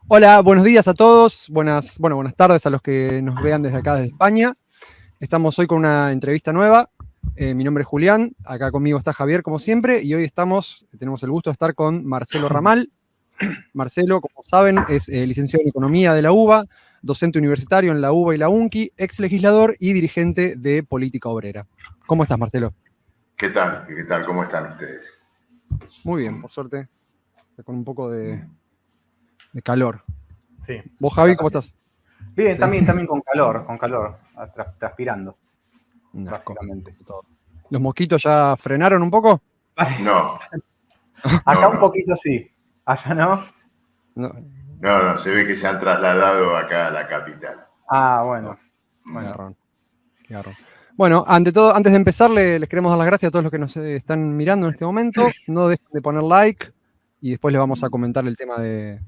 Hola, buenos días a todos, buenas tardes a los que nos vean desde acá, desde España. Estamos hoy con una entrevista nueva. Mi nombre es Julián, acá conmigo está Javier, como siempre, y hoy tenemos el gusto de estar con Marcelo Ramal. Marcelo, como saben, es licenciado en Economía de la UBA, docente universitario en la UBA y la UNCI, ex legislador y dirigente de Política Obrera. ¿Cómo estás, Marcelo? ¿Qué tal? ¿Qué tal? ¿Cómo están ustedes? Muy bien, por suerte, con un poco de calor. Sí. ¿Vos, Javi, cómo estás? Bien, Sí. también con calor, transpirando, Básicamente. todo. ¿Los mosquitos ya frenaron un poco? No. Acá un poquito sí. ¿Allá no? No, se ve que se han trasladado acá a la capital. Ah, bueno. Qué garrón. Bueno, ante todo, antes de empezar, les queremos dar las gracias a todos los que nos están mirando en este momento. No dejen de poner like y después les vamos a comentar el tema de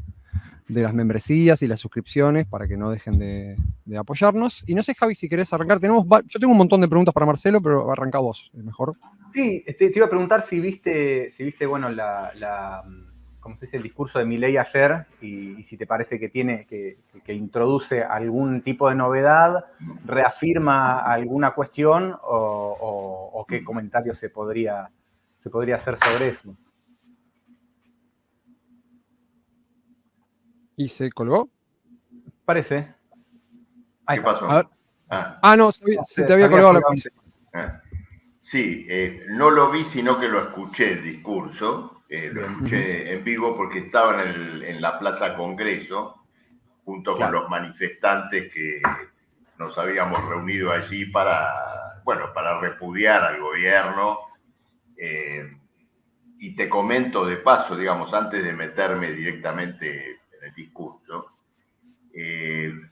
las membresías y las suscripciones para que no dejen de apoyarnos. Y no sé, Javi, si querés arrancar. Yo tengo un montón de preguntas para Marcelo, pero arranca vos, es mejor. Sí, te iba a preguntar si viste bueno, ¿cómo se dice? El discurso de Milei ayer y si te parece que que introduce algún tipo de novedad, reafirma alguna cuestión o qué comentario se podría hacer sobre eso. ¿Y se colgó? Parece. ¿Qué pasó? No, se te había colgado la conexión. Sí, no lo vi, sino que lo escuché el discurso. Lo escuché en vivo porque estaba en la Plaza Congreso, junto con los manifestantes que nos habíamos reunido allí para repudiar al gobierno. Y te comento de paso, digamos, antes de meterme directamente en el discurso,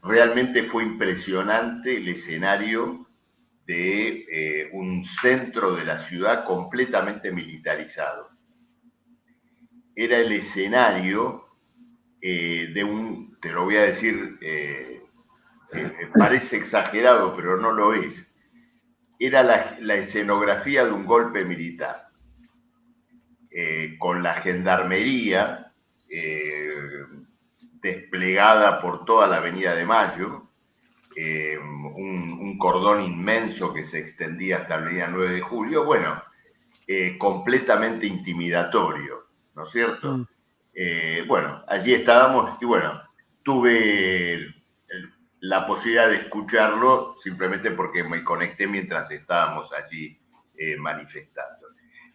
realmente fue impresionante el escenario de un centro de la ciudad completamente militarizado. Era el escenario te lo voy a decir, parece exagerado, pero no lo es. Era la escenografía de un golpe militar, con la gendarmería desplegada por toda la Avenida de Mayo, un cordón inmenso que se extendía hasta la Avenida 9 de Julio, completamente intimidatorio, ¿no es cierto? Allí estábamos y tuve la posibilidad de escucharlo simplemente porque me conecté mientras estábamos allí manifestando.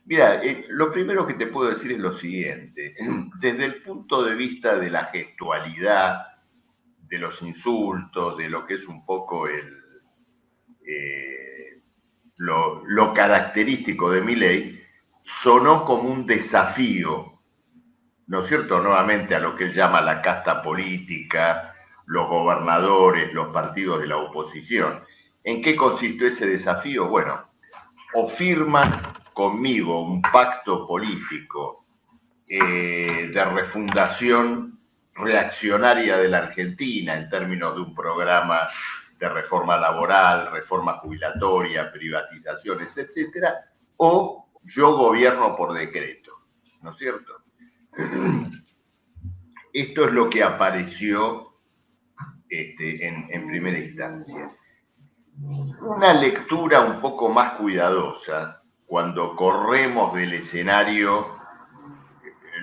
Mira, lo primero que te puedo decir es lo siguiente. Desde el punto de vista de la gestualidad, de los insultos, de lo que es un poco lo característico de Milei, sonó como un desafío, ¿no es cierto?, nuevamente a lo que él llama la casta política, los gobernadores, los partidos de la oposición. ¿En qué consistió ese desafío? Bueno, o firman conmigo un pacto político de refundación reaccionaria de la Argentina en términos de un programa de reforma laboral, reforma jubilatoria, privatizaciones, etcétera, o yo gobierno por decreto, ¿no es cierto? Esto es lo que apareció en primera instancia. Una lectura un poco más cuidadosa, cuando corremos del escenario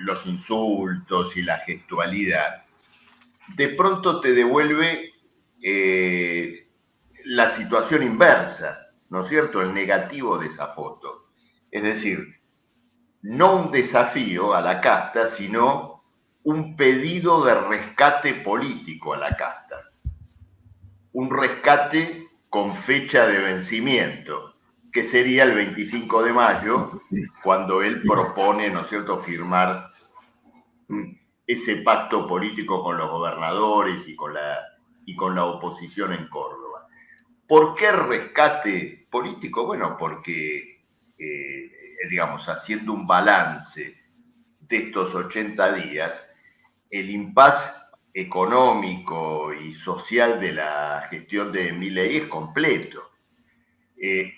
los insultos y la gestualidad, de pronto te devuelve la situación inversa, ¿no es cierto?, el negativo de esa foto. Es decir, no un desafío a la casta, sino un pedido de rescate político a la casta. Un rescate con fecha de vencimiento, que sería el 25 de mayo, cuando él propone, ¿no es cierto?, firmar ese pacto político con los gobernadores y con la oposición en Córdoba. ¿Por qué rescate político? Bueno, porque, digamos, haciendo un balance de estos 80 días, el impasse económico y social de la gestión de Milei es completo.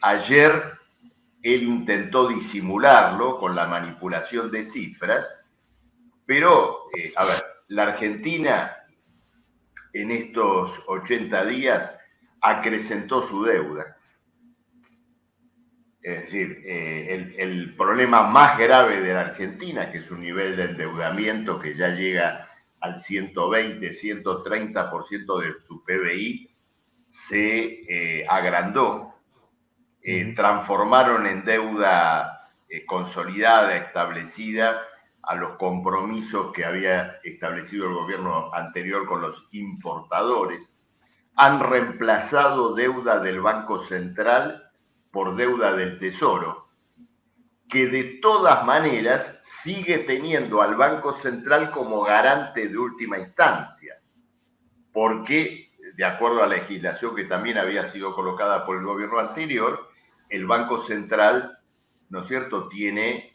Ayer él intentó disimularlo con la manipulación de cifras, pero, la Argentina en estos 80 días acrecentó su deuda. Es decir, el problema más grave de la Argentina, que es un nivel de endeudamiento que ya llega al 120, 130% de su PBI, se agrandó. Transformaron en deuda consolidada, establecida, a los compromisos que había establecido el gobierno anterior con los importadores. Han reemplazado deuda del Banco Central por deuda del Tesoro, que de todas maneras sigue teniendo al Banco Central como garante de última instancia, porque de acuerdo a la legislación que también había sido colocada por el gobierno anterior, el Banco Central, ¿no es cierto?, tiene,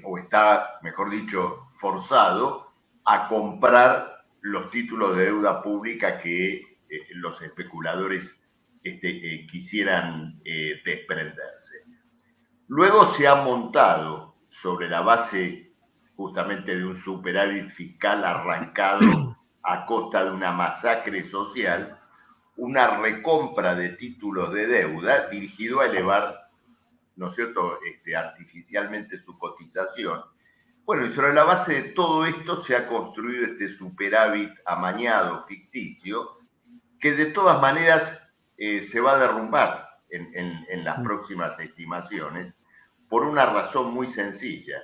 o está, mejor dicho, forzado a comprar los títulos de deuda pública que los especuladores quisieran desprenderse. Luego se ha montado sobre la base justamente de un superávit fiscal arrancado a costa de una masacre social, una recompra de títulos de deuda dirigido a elevar, ¿no es cierto?, artificialmente su cotización. Bueno, y sobre la base de todo esto se ha construido este superávit amañado, ficticio, que de todas maneras se va a derrumbar en las próximas estimaciones por una razón muy sencilla.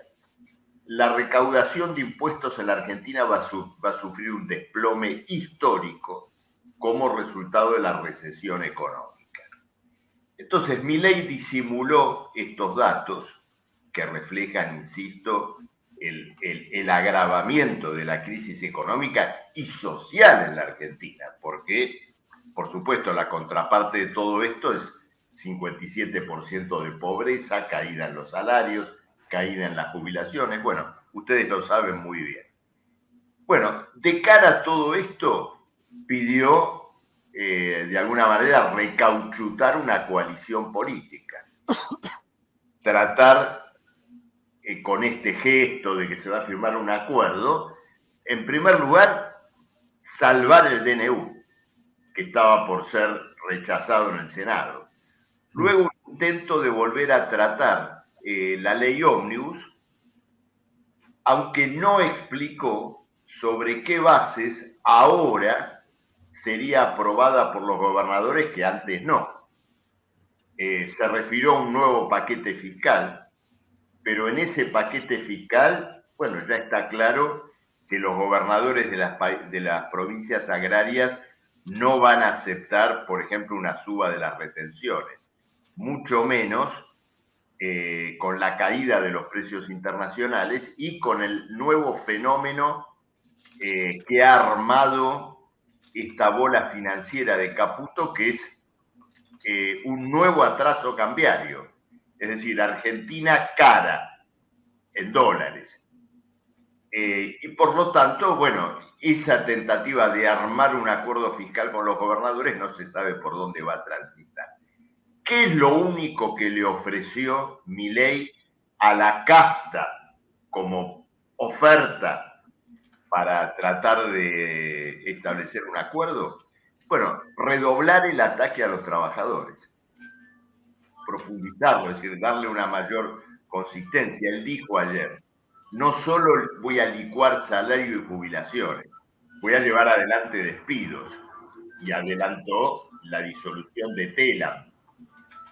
La recaudación de impuestos en la Argentina va a sufrir un desplome histórico como resultado de la recesión económica. Entonces, Milei disimuló estos datos que reflejan, insisto, el agravamiento de la crisis económica y social en la Argentina, porque, por supuesto, la contraparte de todo esto es 57% de pobreza, caída en los salarios, caída en las jubilaciones. Bueno, ustedes lo saben muy bien. Bueno, de cara a todo esto, pidió de alguna manera recauchutar una coalición política. Tratar con este gesto de que se va a firmar un acuerdo, en primer lugar, salvar el DNU, que estaba por ser rechazado en el Senado. Luego un intento de volver a tratar la ley ómnibus, aunque no explicó sobre qué bases ahora sería aprobada por los gobernadores que antes no. Se refirió a un nuevo paquete fiscal, pero en ese paquete fiscal, bueno, ya está claro que los gobernadores de las provincias agrarias no van a aceptar, por ejemplo, una suba de las retenciones, mucho menos con la caída de los precios internacionales y con el nuevo fenómeno que ha armado esta bola financiera de Caputo, que es un nuevo atraso cambiario. Es decir, Argentina cara en dólares. Y por lo tanto, bueno, esa tentativa de armar un acuerdo fiscal con los gobernadores no se sabe por dónde va a transitar. ¿Qué es lo único que le ofreció Milei a la casta como oferta para tratar de establecer un acuerdo? Bueno, redoblar el ataque a los trabajadores, profundizarlo, es decir, darle una mayor consistencia. Él dijo ayer, no solo voy a licuar salario y jubilaciones, voy a llevar adelante despidos. Y adelantó la disolución de Telam,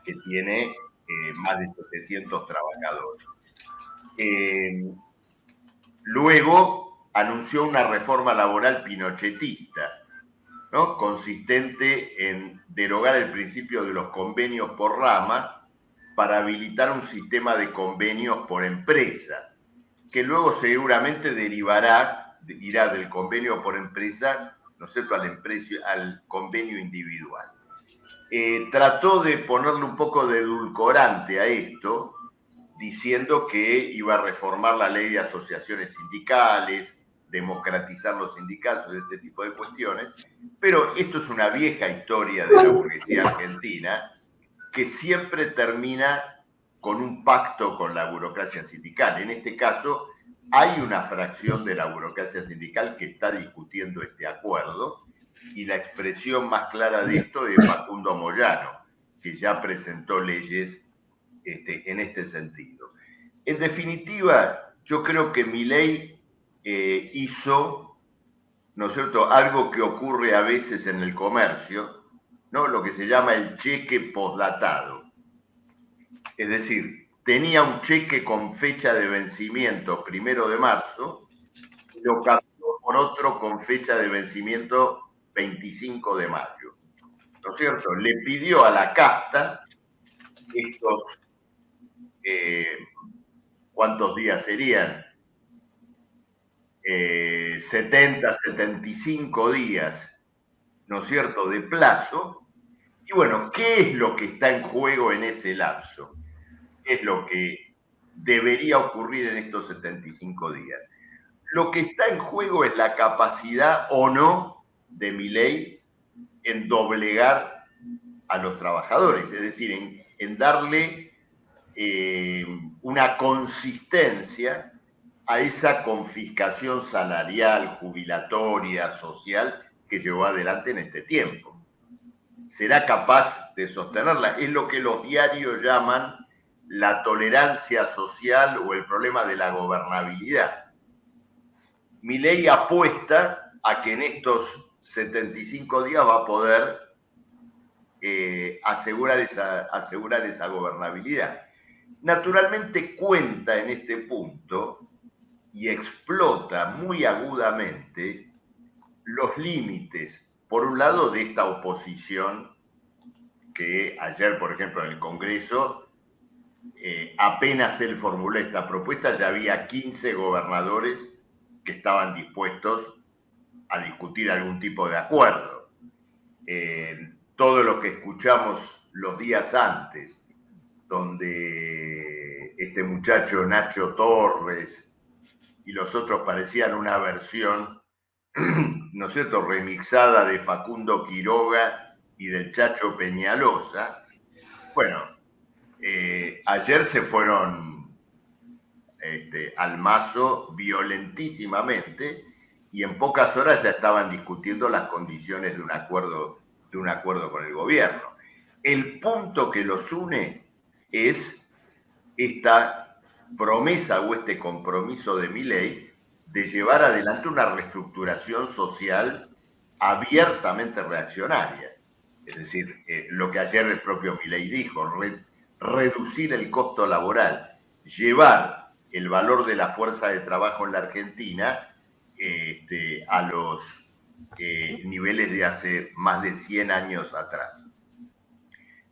que tiene más de 700 trabajadores. Luego anunció una reforma laboral pinochetista, ¿no?, consistente en derogar el principio de los convenios por rama para habilitar un sistema de convenios por empresa, que luego seguramente irá del convenio por empresa, ¿no es cierto?, al convenio individual. Trató de ponerle un poco de edulcorante a esto, diciendo que iba a reformar la ley de asociaciones sindicales, democratizar los sindicatos, este tipo de cuestiones, pero esto es una vieja historia de la burguesía argentina que siempre termina con un pacto con la burocracia sindical. En este caso, hay una fracción de la burocracia sindical que está discutiendo este acuerdo, y la expresión más clara de esto es Facundo Moyano, que ya presentó leyes en este sentido. En definitiva, yo creo que Milei hizo, ¿no es cierto?, algo que ocurre a veces en el comercio, ¿no?, lo que se llama el cheque postdatado. Es decir, tenía un cheque con fecha de vencimiento 1 de marzo y lo cambió por otro con fecha de vencimiento 25 de mayo. ¿No es cierto? Le pidió a la casta estos, ¿cuántos días serían? 70, 75 días, ¿no es cierto?, de plazo. Y bueno, ¿qué es lo que está en juego en ese lapso? ¿Qué es lo que debería ocurrir en estos 75 días? Lo que está en juego es la capacidad o no de Milei en doblegar a los trabajadores, es decir, en darle una consistencia a esa confiscación salarial, jubilatoria, social que llevó adelante en este tiempo. ¿Será capaz de sostenerla? Es lo que los diarios llaman la tolerancia social o el problema de la gobernabilidad. Milei apuesta a que en estos 75 días va a poder asegurar esa gobernabilidad. Naturalmente cuenta en este punto y explota muy agudamente los límites, por un lado, de esta oposición que ayer, por ejemplo, en el Congreso, apenas él formuló esta propuesta, ya había 15 gobernadores que estaban dispuestos a discutir algún tipo de acuerdo. Todo lo que escuchamos los días antes, donde este muchacho Nacho Torres y los otros parecían una versión, ¿no es cierto?, remixada de Facundo Quiroga y del Chacho Peñalosa. Bueno, ayer se fueron al mazo violentísimamente y en pocas horas ya estaban discutiendo las condiciones de un acuerdo con el gobierno. El punto que los une es esta promesa o este compromiso de Milei de llevar adelante una reestructuración social abiertamente reaccionaria. Es decir, lo que ayer el propio Milei dijo, reducir el costo laboral, llevar el valor de la fuerza de trabajo en la Argentina a los niveles de hace más de 100 años atrás.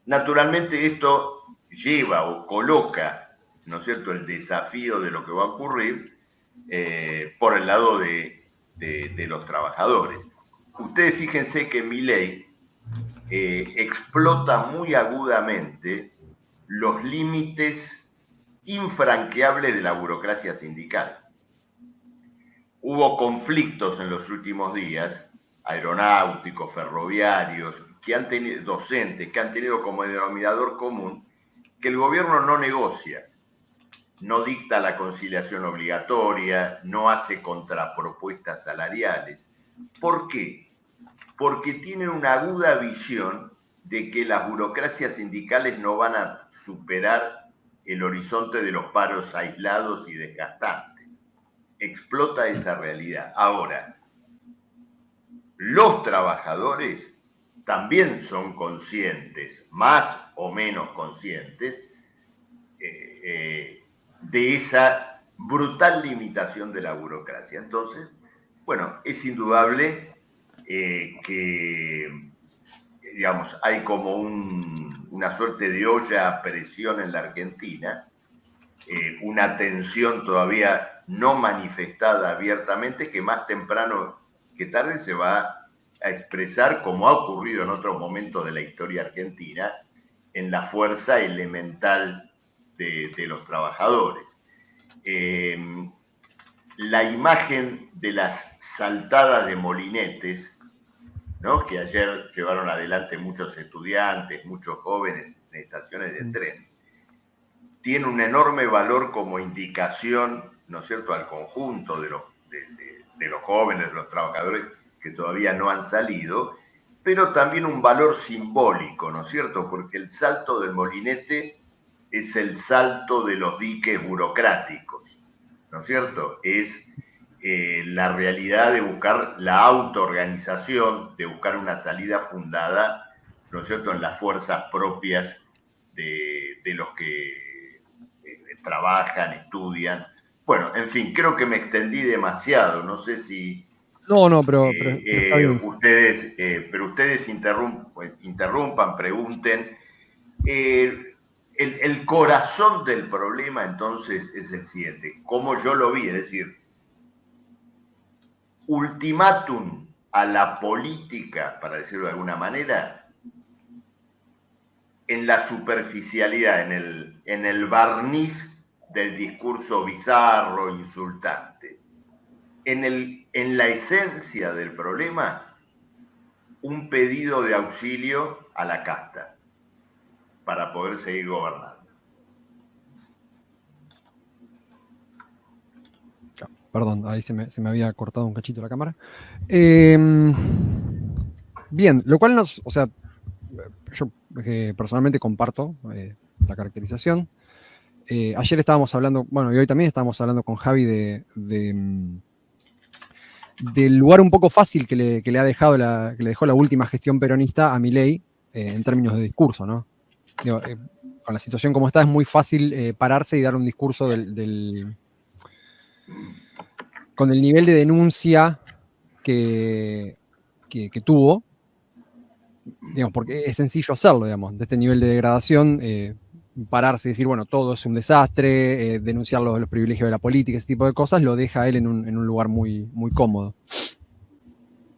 Naturalmente esto lleva o coloca, ¿no es cierto?, el desafío de lo que va a ocurrir por el lado de los trabajadores. Ustedes fíjense que Milei explota muy agudamente los límites infranqueables de la burocracia sindical. Hubo conflictos en los últimos días, aeronáuticos, ferroviarios, que han tenido, docentes, que han tenido como denominador común que el gobierno no negocia, no dicta la conciliación obligatoria, no hace contrapropuestas salariales. ¿Por qué? Porque tienen una aguda visión de que las burocracias sindicales no van a superar el horizonte de los paros aislados y desgastantes. Explota esa realidad. Ahora, los trabajadores también son conscientes, más o menos conscientes, de esa brutal limitación de la burocracia. Entonces, bueno, es indudable que, digamos, hay como una suerte de olla a presión en la Argentina, una tensión todavía no manifestada abiertamente, que más temprano que tarde se va a expresar, como ha ocurrido en otros momentos de la historia argentina, en la fuerza elemental de los trabajadores. La imagen de las saltadas de molinetes, ¿no?, que ayer llevaron adelante muchos estudiantes, muchos jóvenes en estaciones de tren, tiene un enorme valor como indicación ¿no es cierto?, al conjunto de los jóvenes, de los trabajadores que todavía no han salido, pero también un valor simbólico, ¿no es cierto?, porque el salto del molinete es el salto de los diques burocráticos, ¿no es cierto? Es la realidad de buscar la autoorganización, de buscar una salida fundada, ¿no es cierto?, en las fuerzas propias de los que trabajan, estudian. Bueno, en fin, creo que me extendí demasiado. No sé si No, pero está bien. ustedes interrumpan, pregunten. El corazón del problema entonces es el siguiente, como yo lo vi, es decir, ultimátum a la política, para decirlo de alguna manera, en la superficialidad, en el barniz del discurso bizarro, insultante. En la esencia del problema, un pedido de auxilio a la casta para poder seguir gobernando. Perdón, ahí se me había cortado un cachito la cámara. Bien, lo cual o sea, yo personalmente comparto la caracterización. Ayer estábamos hablando, bueno, y hoy también estábamos hablando con Javi del lugar un poco fácil que le dejó la última gestión peronista a Milei en términos de discurso, ¿no? Digo, con la situación como está, es muy fácil pararse y dar un discurso con el nivel de denuncia que tuvo, digamos, porque es sencillo hacerlo, digamos, de este nivel de degradación, pararse y decir, bueno, todo es un desastre, denunciar los privilegios de la política, ese tipo de cosas, lo deja a él en un lugar muy, muy cómodo.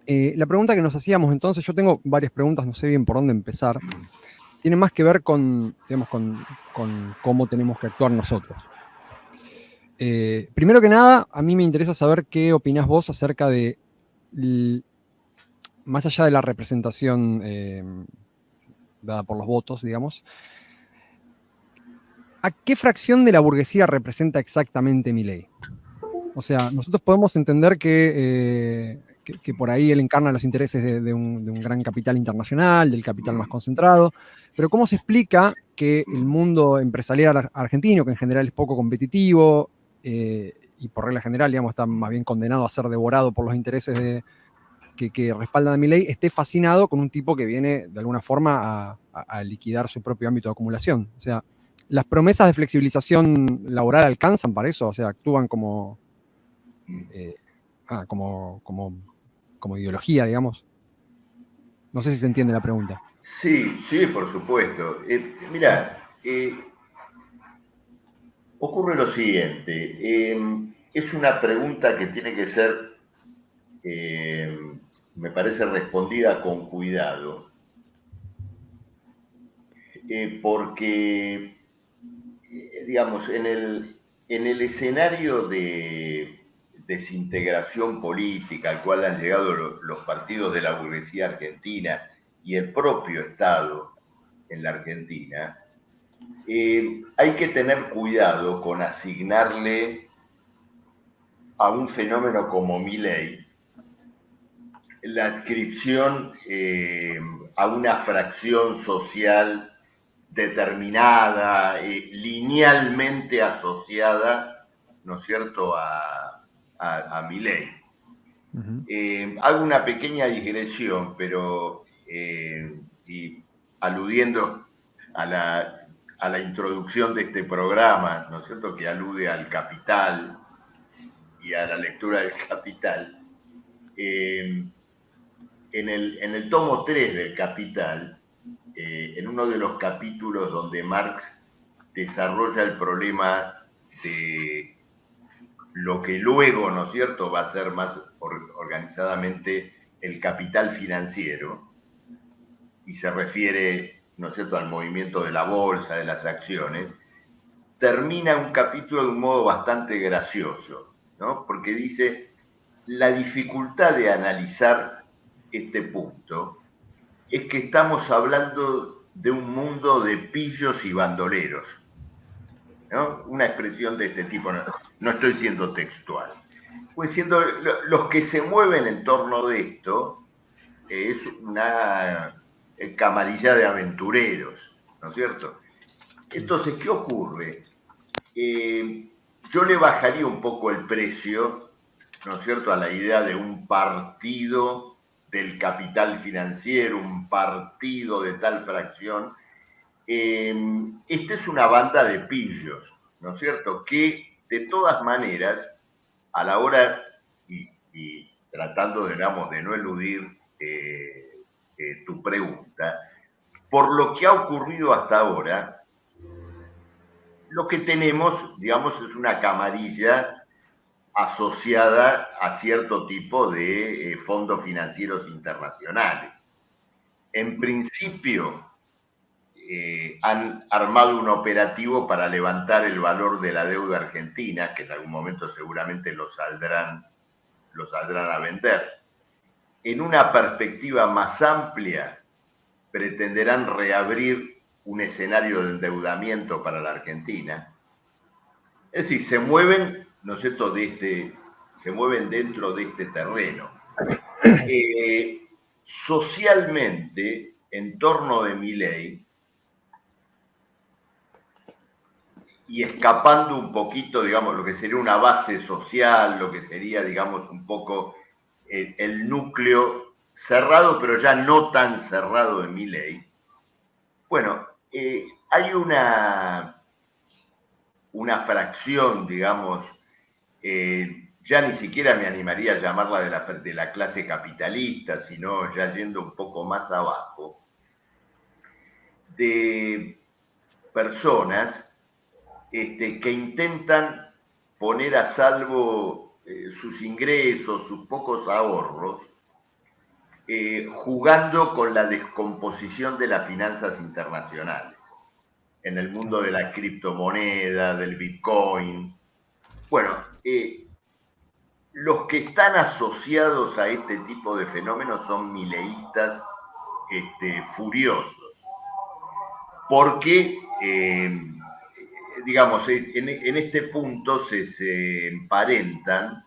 La pregunta que nos hacíamos entonces, yo tengo varias preguntas, no sé bien por dónde empezar, tiene más que ver con, digamos, con cómo tenemos que actuar nosotros. Primero que nada, a mí me interesa saber qué opinás vos acerca de, más allá de la representación dada por los votos, digamos, ¿a qué fracción de la burguesía representa exactamente Milei? O sea, nosotros podemos entender que por ahí él encarna los intereses de un gran capital internacional, del capital más concentrado, pero ¿cómo se explica que el mundo empresarial argentino, que en general es poco competitivo y por regla general, digamos, está más bien condenado a ser devorado por los intereses que respaldan a Milei, esté fascinado con un tipo que viene de alguna forma a liquidar su propio ámbito de acumulación? O sea, ¿las promesas de flexibilización laboral alcanzan para eso? O sea, actúan como ideología, digamos. No sé si se entiende la pregunta. Sí, por supuesto. Mira, ocurre lo siguiente. Es una pregunta que tiene que ser, me parece, respondida con cuidado, porque, digamos, en el escenario de desintegración política al cual han llegado los partidos de la burguesía argentina y el propio Estado en la Argentina, hay que tener cuidado con asignarle a un fenómeno como Milei la adscripción a una fracción social determinada, linealmente asociada, ¿no es cierto?, a Milei. Hago una pequeña digresión, pero y aludiendo a la introducción de este programa, ¿no es cierto?, que alude al Capital y a la lectura del Capital. En el tomo 3 del Capital, en uno de los capítulos donde Marx desarrolla el problema de lo que luego, ¿no es cierto?, va a ser más organizadamente el capital financiero, y se refiere, ¿no es cierto?, al movimiento de la bolsa, de las acciones, termina un capítulo de un modo bastante gracioso, ¿no? Porque dice, la dificultad de analizar este punto es que estamos hablando de un mundo de pillos y bandoleros. ¿no? Una expresión de este tipo, no estoy siendo textual. Pues siendo los que se mueven en torno de esto, es una camarilla de aventureros, ¿no es cierto? Entonces, ¿qué ocurre? Yo le bajaría un poco el precio, ¿no es cierto?, a la idea de un partido del capital financiero, un partido de tal fracción. Esta es una banda de pillos, ¿no es cierto?, que de todas maneras, a la hora, y tratando, digamos, de no eludir tu pregunta, por lo que ha ocurrido hasta ahora, lo que tenemos, digamos, es una camarilla asociada a cierto tipo de fondos financieros internacionales. En principio, han armado un operativo para levantar el valor de la deuda argentina, que en algún momento seguramente lo saldrán a vender. En una perspectiva más amplia, pretenderán reabrir un escenario de endeudamiento para la Argentina. Es decir, se mueven, ¿no es cierto?, se mueven dentro de este terreno. Socialmente, en torno de Milei, y escapando un poquito, digamos, lo que sería una base social, lo que sería, digamos, un poco el núcleo cerrado, pero ya no tan cerrado de Milei. Bueno, hay una fracción, digamos, ya ni siquiera me animaría a llamarla de la clase capitalista, sino ya yendo un poco más abajo, de personas que intentan poner a salvo sus ingresos, sus pocos ahorros, jugando con la descomposición de las finanzas internacionales, en el mundo de la criptomoneda, del Bitcoin. Bueno, los que están asociados a este tipo de fenómenos son mileístas furiosos, porque digamos, en este punto se emparentan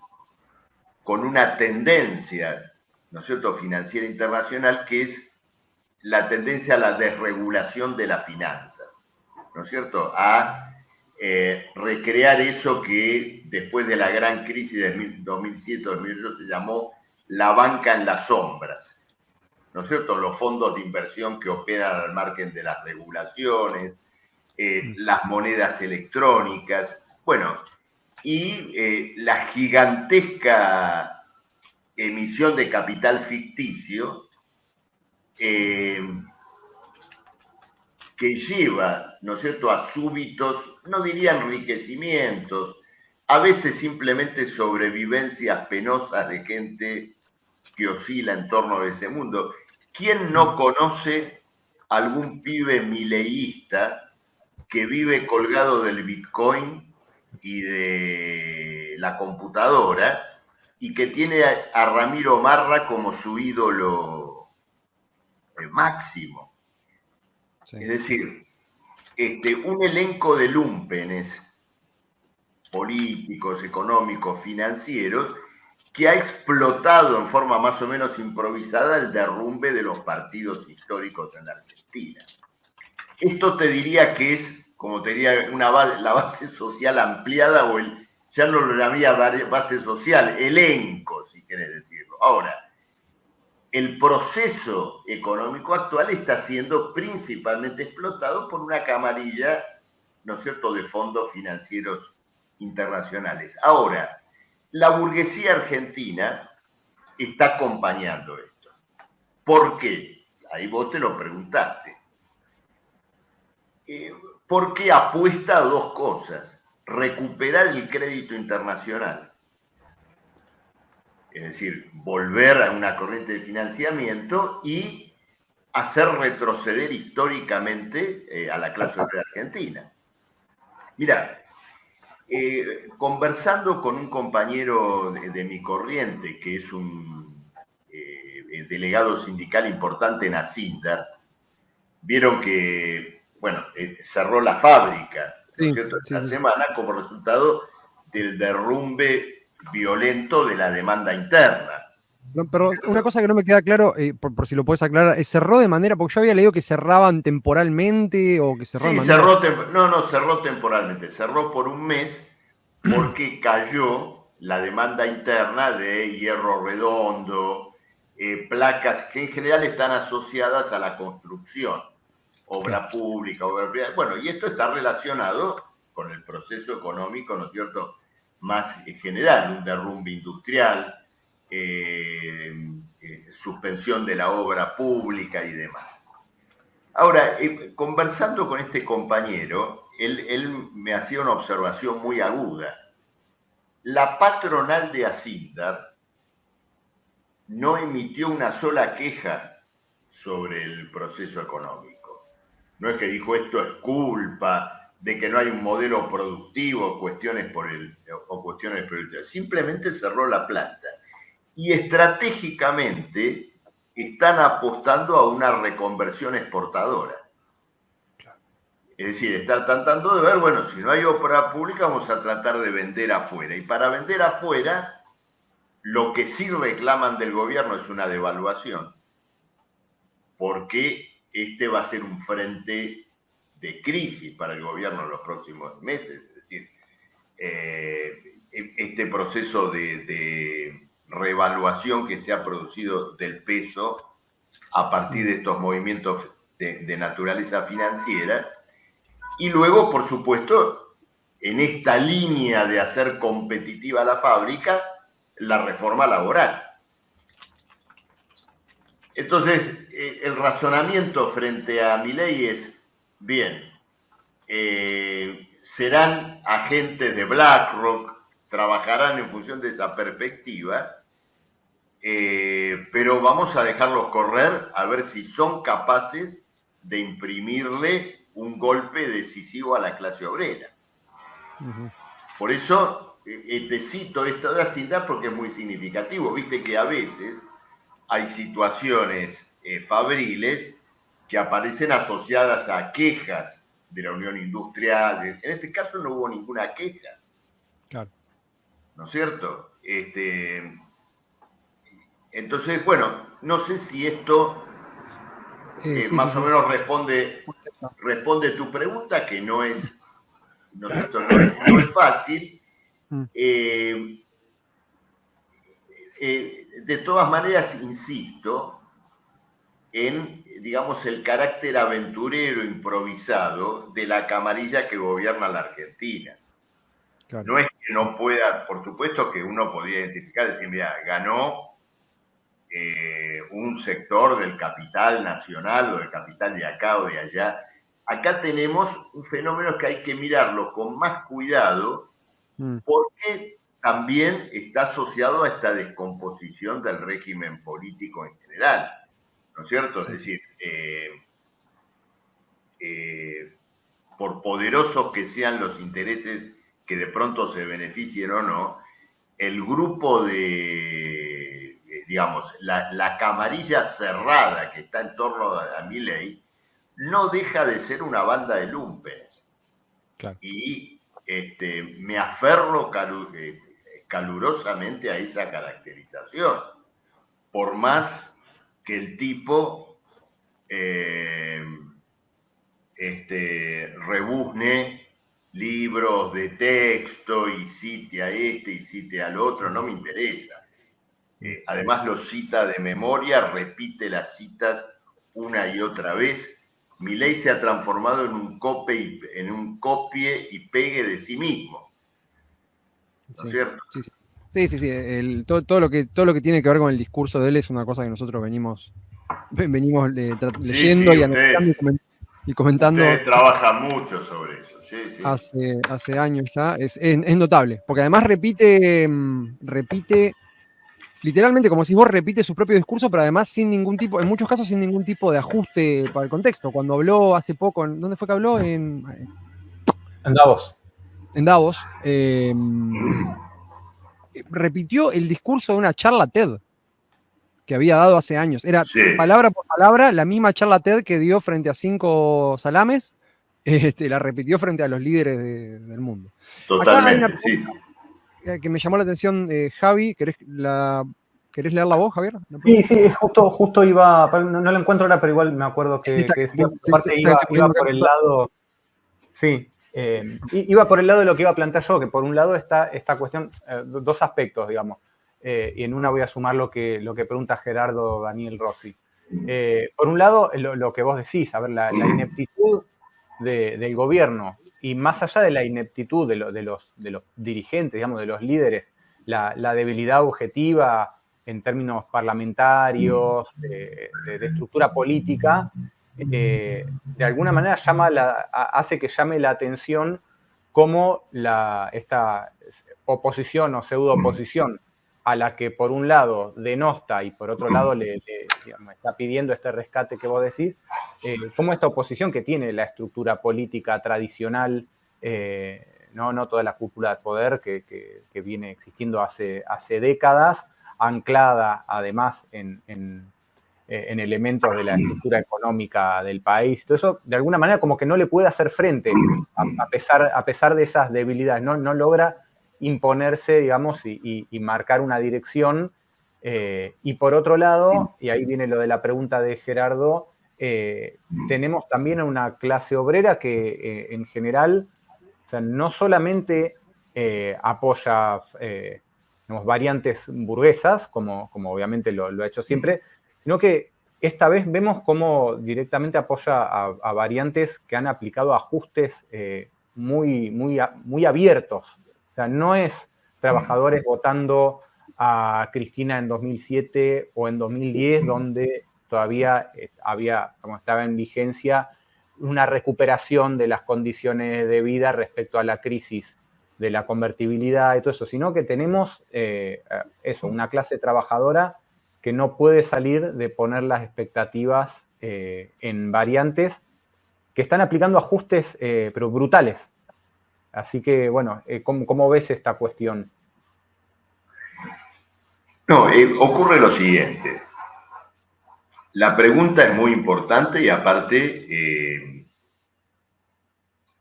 con una tendencia, ¿no es cierto?, financiera internacional, que es la tendencia a la desregulación de las finanzas, ¿no es cierto?, a recrear eso que después de la gran crisis de 2007-2008 se llamó la banca en las sombras, ¿no es cierto?, los fondos de inversión que operan al margen de las regulaciones, las monedas electrónicas, bueno, y la gigantesca emisión de capital ficticio que lleva, ¿no es cierto?, a súbitos, no diría enriquecimientos, a veces simplemente sobrevivencias penosas de gente que oscila en torno de ese mundo. ¿Quién no conoce algún pibe mileísta que vive colgado del Bitcoin y de la computadora y que tiene a Ramiro Marra como su ídolo máximo? Sí. Es decir, un elenco de lúmpenes políticos, económicos, financieros, que ha explotado en forma más o menos improvisada el derrumbe de los partidos históricos en la Argentina. Esto te diría que es, como te diría, la base social ampliada, o ya no lo llamaría base social, elenco, si querés decirlo. Ahora, el proceso económico actual está siendo principalmente explotado por una camarilla, ¿no es cierto?, de fondos financieros internacionales. Ahora, la burguesía argentina está acompañando esto. ¿Por qué? Ahí vos te lo preguntaste. Porque apuesta a dos cosas: recuperar el crédito internacional, es decir, volver a una corriente de financiamiento, y hacer retroceder históricamente a la clase obrera argentina. Mira, conversando con un compañero de mi corriente, que es un delegado sindical importante en Asindar, vieron que, bueno, cerró la fábrica, ¿no es cierto? Sí, Esta sí. semana como resultado del derrumbe violento de la demanda interna. No, pero una cosa que no me queda claro, por si lo puedes aclarar, ¿cerró de manera, porque yo había leído que cerraban temporalmente o que cerró de Sí, manera... cerró temporalmente, cerró por un mes porque cayó la demanda interna de hierro redondo, placas que en general están asociadas a la construcción, obra pública, obra privada. Bueno, y esto está relacionado con el proceso económico, ¿no es cierto?, más general, un derrumbe industrial, suspensión de la obra pública y demás. Ahora, conversando con este compañero, él me hacía una observación muy aguda. La patronal de Asindar no emitió una sola queja sobre el proceso económico. No es que dijo esto es culpa de que no hay un modelo productivo, cuestiones por el simplemente cerró la planta. Y estratégicamente están apostando a una reconversión exportadora. Es decir, están tratando de ver, bueno, si no hay obra pública vamos a tratar de vender afuera. Y para vender afuera, lo que sí reclaman del gobierno es una devaluación, porque este va a ser un frente de crisis para el gobierno en los próximos meses. Es decir, este proceso de revaluación que se ha producido del peso a partir de estos movimientos de naturaleza financiera. Y luego, por supuesto, en esta línea de hacer competitiva la fábrica, la reforma laboral. Entonces, el razonamiento frente a Milei es, bien, serán agentes de BlackRock, trabajarán en función de esa perspectiva, pero vamos a dejarlos correr a ver si son capaces de imprimirle un golpe decisivo a la clase obrera. Por eso te cito esto de Hacienda porque es muy significativo. Viste que a veces hay situaciones fabriles que aparecen asociadas a quejas de la Unión Industrial. En este caso no hubo ninguna queja. Claro. ¿No es cierto? Entonces, bueno, no sé si esto más o menos responde tu pregunta, que no es, ¿no es cierto? No es fácil. De todas maneras, insisto en, digamos, el carácter aventurero, improvisado de la camarilla que gobierna la Argentina. Claro. No es que no pueda, por supuesto que uno podría identificar, decir, mira, ganó un sector del capital nacional o del capital de acá o de allá. Acá tenemos un fenómeno que hay que mirarlo con más cuidado porque también está asociado a esta descomposición del régimen político en general, ¿no es cierto? Sí. Es decir, por poderosos que sean los intereses que de pronto se beneficien o no, el grupo de, digamos, la camarilla cerrada que está en torno a Milei no deja de ser una banda de lumpenes. Claro. Y me aferro calurosamente a esa caracterización, por más que el tipo rebuzne libros de texto y cite a este y cite al otro, no me interesa. Además lo cita de memoria, repite las citas una y otra vez. Milei se ha transformado en un copie y pegue de sí mismo. ¿No es cierto? Sí. Todo lo que tiene que ver con el discurso de él es una cosa que nosotros venimos leyendo y analizando y comentando. Ustedes trabajan mucho sobre eso. Sí. Hace años ya. Es notable, porque además repite literalmente, como si vos repite su propio discurso, pero además en muchos casos sin ningún tipo de ajuste para el contexto. Cuando habló hace poco, ¿dónde fue que habló? En Davos. En Davos. Repitió el discurso de una charla TED que había dado hace años. Era palabra por palabra la misma charla TED que dio frente a 5 salames la repitió frente a los líderes del mundo. Acá hay una Totalmente, sí. pregunta que me llamó la atención, Javi, ¿querés leerla vos, Javier? Sí, justo iba, no la encuentro ahora, pero igual me acuerdo que decía, aparte iba por el lado, sí, iba por el lado de lo que iba a plantear yo, que por un lado está esta cuestión, dos aspectos, digamos, y en una voy a sumar lo que pregunta Gerardo Daniel Rossi. Por un lado, lo que vos decís, a ver, la ineptitud del gobierno, y más allá de la ineptitud de los dirigentes, digamos, de los líderes, la debilidad objetiva en términos parlamentarios, de estructura política, de alguna manera hace que llame la atención cómo esta oposición o pseudo oposición a la que por un lado denosta y por otro lado digamos, está pidiendo este rescate que vos decís, cómo esta oposición que tiene la estructura política tradicional, no toda la cúpula de poder que viene existiendo hace décadas, anclada además en elementos de la estructura económica del país, todo eso, de alguna manera como que no le puede hacer frente, a pesar de esas debilidades, no logra imponerse, digamos, y marcar una dirección. Y por otro lado, y ahí viene lo de la pregunta de Gerardo, tenemos también a una clase obrera que en general, o sea, no solamente apoya digamos, variantes burguesas, como obviamente lo ha hecho siempre, sino que esta vez vemos cómo directamente apoya a variantes que han aplicado ajustes muy abiertos. O sea, no es trabajadores votando a Cristina en 2007 o en 2010, donde todavía estaba en vigencia una recuperación de las condiciones de vida respecto a la crisis de la convertibilidad y todo eso, sino que tenemos una clase trabajadora que no puede salir de poner las expectativas en variantes que están aplicando ajustes, pero brutales. Así que, bueno, ¿cómo ves esta cuestión? No, ocurre lo siguiente. La pregunta es muy importante y aparte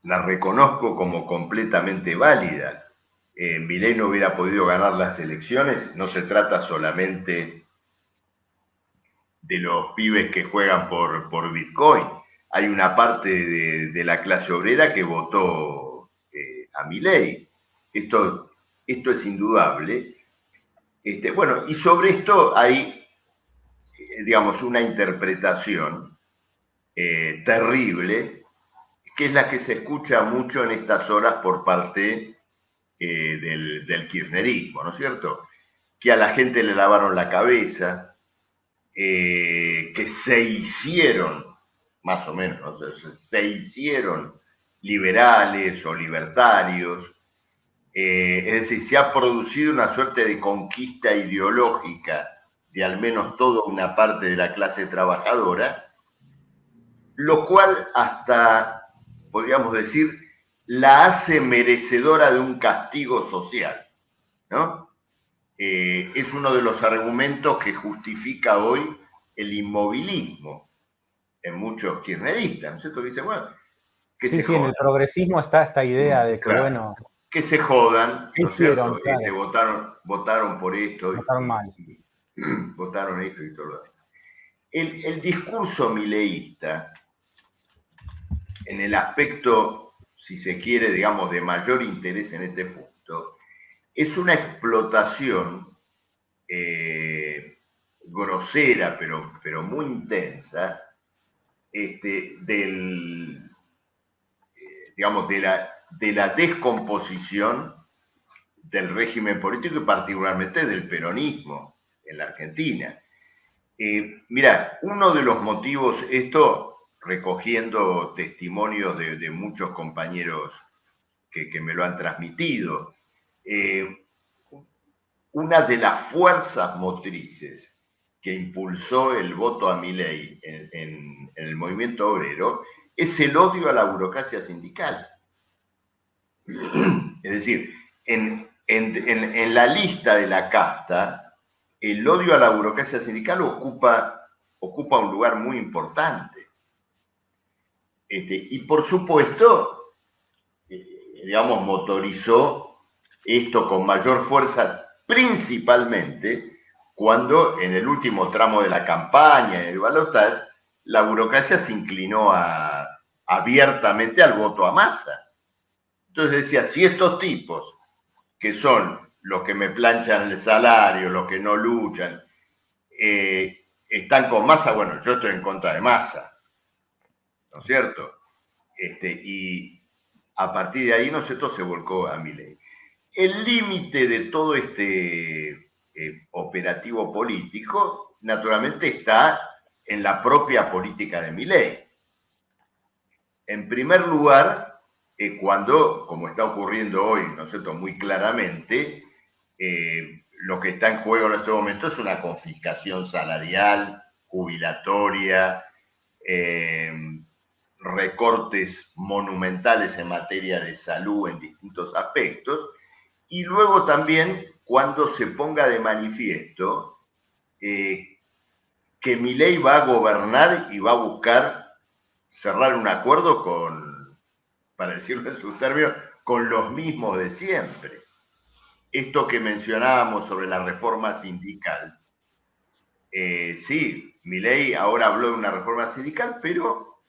la reconozco como completamente válida. Milei no hubiera podido ganar las elecciones, no se trata solamente de los pibes que juegan por Bitcoin. Hay una parte de la clase obrera que votó a Milei. Esto es indudable. Bueno, y sobre esto hay, digamos, una interpretación terrible, que es la que se escucha mucho en estas horas por parte del kirchnerismo, ¿no es cierto? Que a la gente le lavaron la cabeza, que se hicieron, más o menos, ¿no? Se hicieron liberales o libertarios, es decir, se ha producido una suerte de conquista ideológica de al menos toda una parte de la clase trabajadora, lo cual hasta, podríamos decir, la hace merecedora de un castigo social, ¿no? Es uno de los argumentos que justifica hoy el inmovilismo en muchos kirchneristas, ¿no es cierto? Que dicen, bueno, que sí, en el progresismo está esta idea de que, claro, bueno... Que se jodan, ¿no es cierto? Claro. Votaron por esto. Votaron mal. Votaron esto y todo lo demás. El discurso mileísta, en el aspecto, si se quiere, digamos, de mayor interés en este punto, es una explotación grosera, pero muy intensa, digamos, de la descomposición del régimen político y particularmente del peronismo en la Argentina. Mira, uno de los motivos, esto recogiendo testimonios de muchos compañeros que me lo han transmitido, una de las fuerzas motrices que impulsó el voto a Milei en el movimiento obrero es el odio a la burocracia sindical. Es decir, en la lista de la casta, el odio a la burocracia sindical ocupa un lugar muy importante. Y por supuesto, digamos, motorizó esto con mayor fuerza, principalmente cuando en el último tramo de la campaña, en el balotaje, la burocracia se inclinó abiertamente al voto a Massa. Entonces decía, si estos tipos, que son los que me planchan el salario, los que no luchan, están con Massa, bueno, yo estoy en contra de Massa, ¿no es cierto? Y a partir de ahí, ¿no es cierto?, se volcó a Milei. El límite de todo este operativo político, naturalmente, está en la propia política de Milei. En primer lugar, cuando, como está ocurriendo hoy, ¿no es cierto?, muy claramente, lo que está en juego en este momento es una confiscación salarial, jubilatoria, recortes monumentales en materia de salud en distintos aspectos, y luego también cuando se ponga de manifiesto que Milei va a gobernar y va a buscar cerrar un acuerdo con, para decirlo en sus términos, con los mismos de siempre. Esto que mencionábamos sobre la reforma sindical, sí, Milei ahora habló de una reforma sindical, pero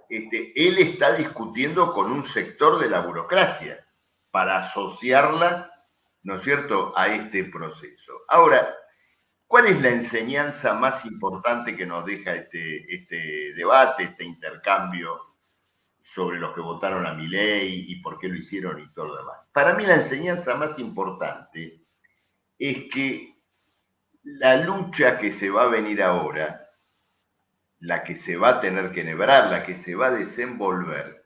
él está discutiendo con un sector de la burocracia para asociarla, ¿no es cierto?, a este proceso. Ahora, ¿cuál es la enseñanza más importante que nos deja este debate, este intercambio sobre los que votaron a Milei y por qué lo hicieron y todo lo demás? Para mí la enseñanza más importante es que la lucha que se va a venir ahora, la que se va a tener que enhebrar, la que se va a desenvolver,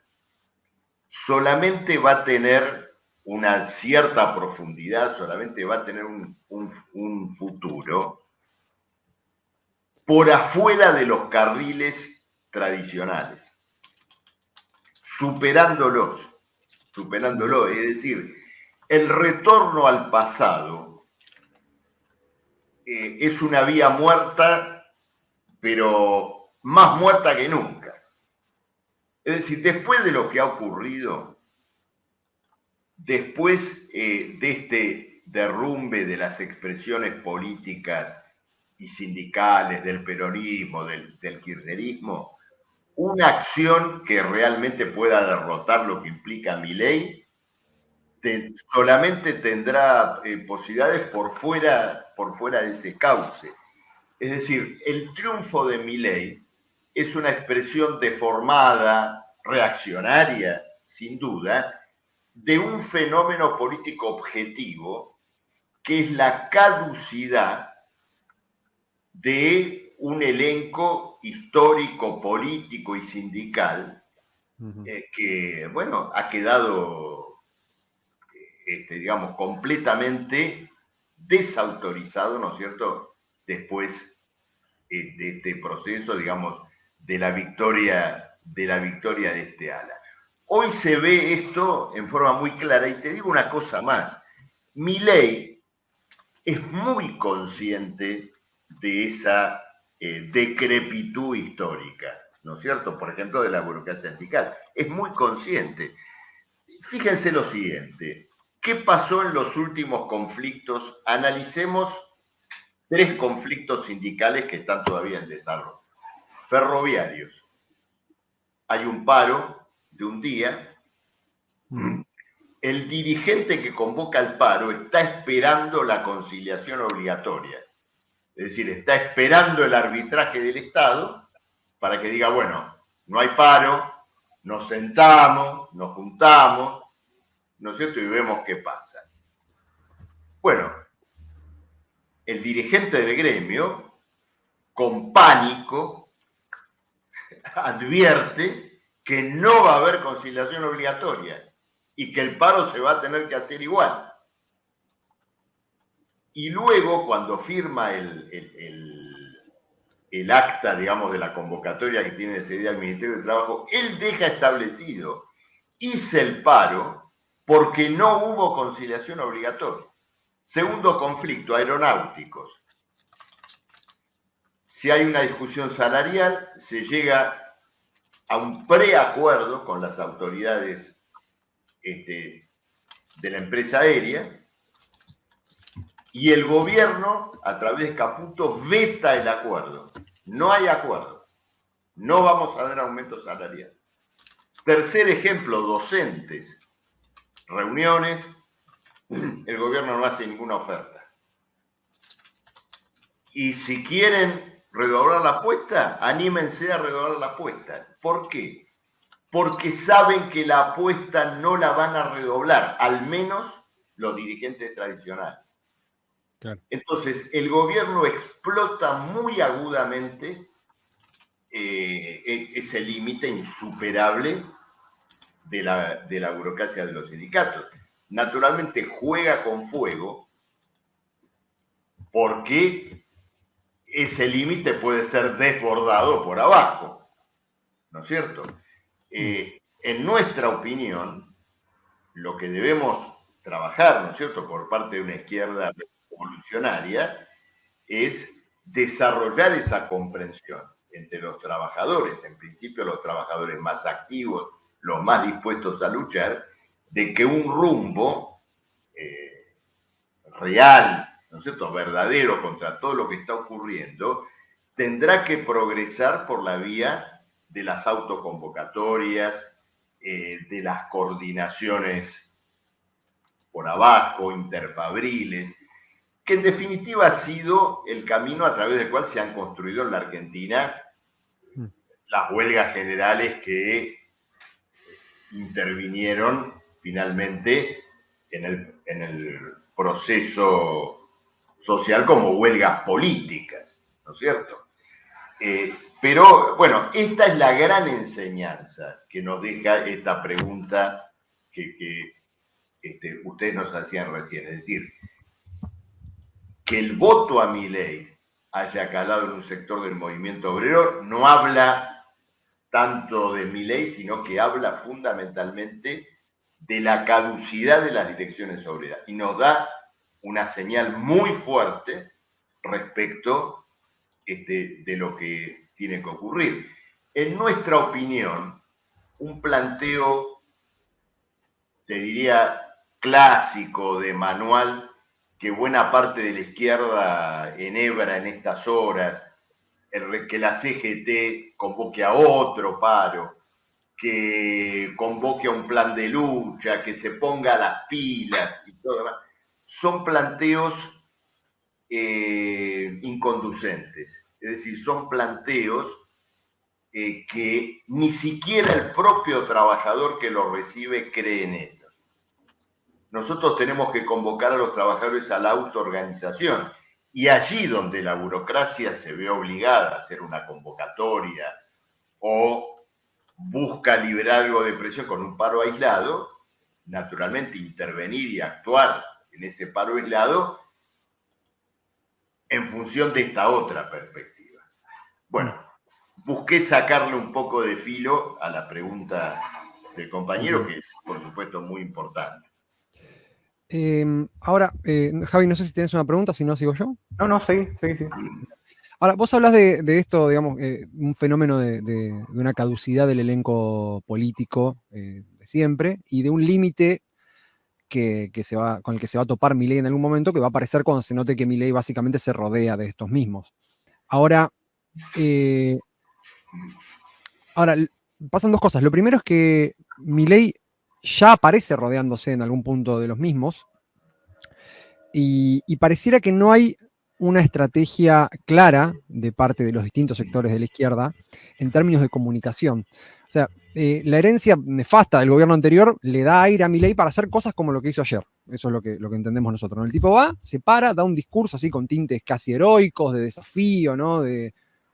solamente va a tener una cierta profundidad, solamente va a tener un futuro por afuera de los carriles tradicionales, superándolos, es decir, el retorno al pasado es una vía muerta, pero más muerta que nunca. Es decir, después de lo que ha ocurrido, después de este derrumbe de las expresiones políticas y sindicales del peronismo, del kirchnerismo, una acción que realmente pueda derrotar lo que implica Milei solamente tendrá posibilidades por fuera de ese cauce. Es decir, el triunfo de Milei es una expresión deformada, reaccionaria, sin duda, de un fenómeno político objetivo que es la caducidad de un elenco histórico, político y sindical que, bueno, ha quedado, digamos, completamente desautorizado, ¿no es cierto?, después de este proceso, digamos, de la victoria de este ala. Hoy se ve esto en forma muy clara, y te digo una cosa más, Milei es muy consciente de esa decrepitud histórica, ¿no es cierto? Por ejemplo, de la burocracia sindical. Es muy consciente. Fíjense lo siguiente, ¿qué pasó en los últimos conflictos? Analicemos 3 conflictos sindicales que están todavía en desarrollo. Ferroviarios. Hay un paro de un día. El dirigente que convoca el paro está esperando la conciliación obligatoria. Es decir, está esperando el arbitraje del Estado para que diga, bueno, no hay paro, nos sentamos, nos juntamos, ¿no es cierto?, y vemos qué pasa. Bueno, el dirigente del gremio, con pánico, advierte que no va a haber conciliación obligatoria y que el paro se va a tener que hacer igual. Y luego, cuando firma el acta, digamos, de la convocatoria que tiene ese día el Ministerio de Trabajo, él deja establecido, hice el paro porque no hubo conciliación obligatoria. Segundo conflicto, aeronáuticos. Si hay una discusión salarial, se llega a un preacuerdo con las autoridades de la empresa aérea, y el gobierno, a través de Caputo, veta el acuerdo. No hay acuerdo. No vamos a dar aumento salarial. Tercer ejemplo, docentes. Reuniones, el gobierno no hace ninguna oferta. Y si quieren redoblar la apuesta, anímense a redoblar la apuesta. ¿Por qué? Porque saben que la apuesta no la van a redoblar, al menos los dirigentes tradicionales. Claro. Entonces, el gobierno explota muy agudamente ese límite insuperable de la burocracia de los sindicatos. Naturalmente juega con fuego porque ese límite puede ser desbordado por abajo, ¿no es cierto? En nuestra opinión, lo que debemos trabajar, ¿no es cierto?, por parte de una izquierda revolucionaria, es desarrollar esa comprensión entre los trabajadores, en principio los trabajadores más activos, los más dispuestos a luchar, de que un rumbo real, ¿no es cierto?, verdadero contra todo lo que está ocurriendo, tendrá que progresar por la vía de las autoconvocatorias, de las coordinaciones por abajo, interfabriles, que en definitiva ha sido el camino a través del cual se han construido en la Argentina las huelgas generales que intervinieron finalmente en el proceso social como huelgas políticas, ¿no es cierto? Pero, bueno, esta es la gran enseñanza que nos deja esta pregunta que ustedes nos hacían recién, es decir, que el voto a Milei haya calado en un sector del movimiento obrero no habla tanto de Milei, sino que habla fundamentalmente de la caducidad de las direcciones obreras y nos da una señal muy fuerte respecto de lo que tiene que ocurrir. En nuestra opinión, un planteo, te diría, clásico de manual que buena parte de la izquierda enhebra en estas horas, que la CGT convoque a otro paro, que convoque a un plan de lucha, que se ponga las pilas y todo demás, son planteos inconducentes. Es decir, son planteos que ni siquiera el propio trabajador que los recibe cree en ellos. Nosotros tenemos que convocar a los trabajadores a la autoorganización. Y allí donde la burocracia se ve obligada a hacer una convocatoria o busca liberar algo de presión con un paro aislado, naturalmente intervenir y actuar en ese paro aislado en función de esta otra perspectiva. Bueno, busqué sacarle un poco de filo a la pregunta del compañero, que es, por supuesto, muy importante. Ahora, Javi, no sé si tienes una pregunta, si no, sigo yo. No, sí. Ahora, vos hablas de esto, digamos, un fenómeno de una caducidad del elenco político de siempre y de un límite con el que se va a topar Milei en algún momento, que va a aparecer cuando se note que Milei básicamente se rodea de estos mismos. Ahora, pasan dos cosas. Lo primero es que Milei ya aparece rodeándose en algún punto de los mismos y pareciera que no hay una estrategia clara de parte de los distintos sectores de la izquierda en términos de comunicación. O sea, la herencia nefasta del gobierno anterior le da aire a Milei para hacer cosas como lo que hizo ayer. Eso es lo que entendemos nosotros, ¿no? El tipo va, se para, da un discurso así con tintes casi heroicos, de desafío, ¿no? De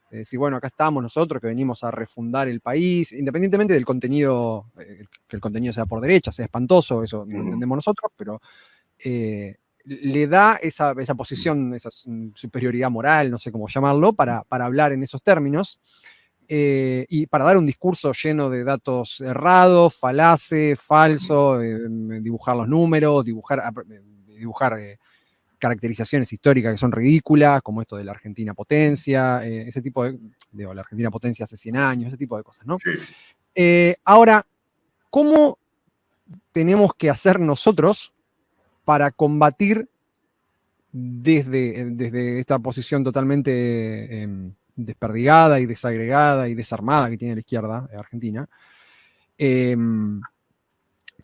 decir, bueno, acá estamos nosotros que venimos a refundar el país, independientemente del contenido, que el contenido sea por derecha, sea espantoso, eso lo entendemos nosotros, pero le da esa posición, esa superioridad moral, no sé cómo llamarlo, para hablar en esos términos y para dar un discurso lleno de datos errados, falaces, falso, dibujar los números, dibujar caracterizaciones históricas que son ridículas, como esto de la Argentina potencia, ese tipo la Argentina potencia hace 100 años, ese tipo de cosas, ¿no? Sí. Ahora, ¿cómo tenemos que hacer nosotros para combatir desde esta posición totalmente desperdigada y desagregada y desarmada que tiene la izquierda argentina,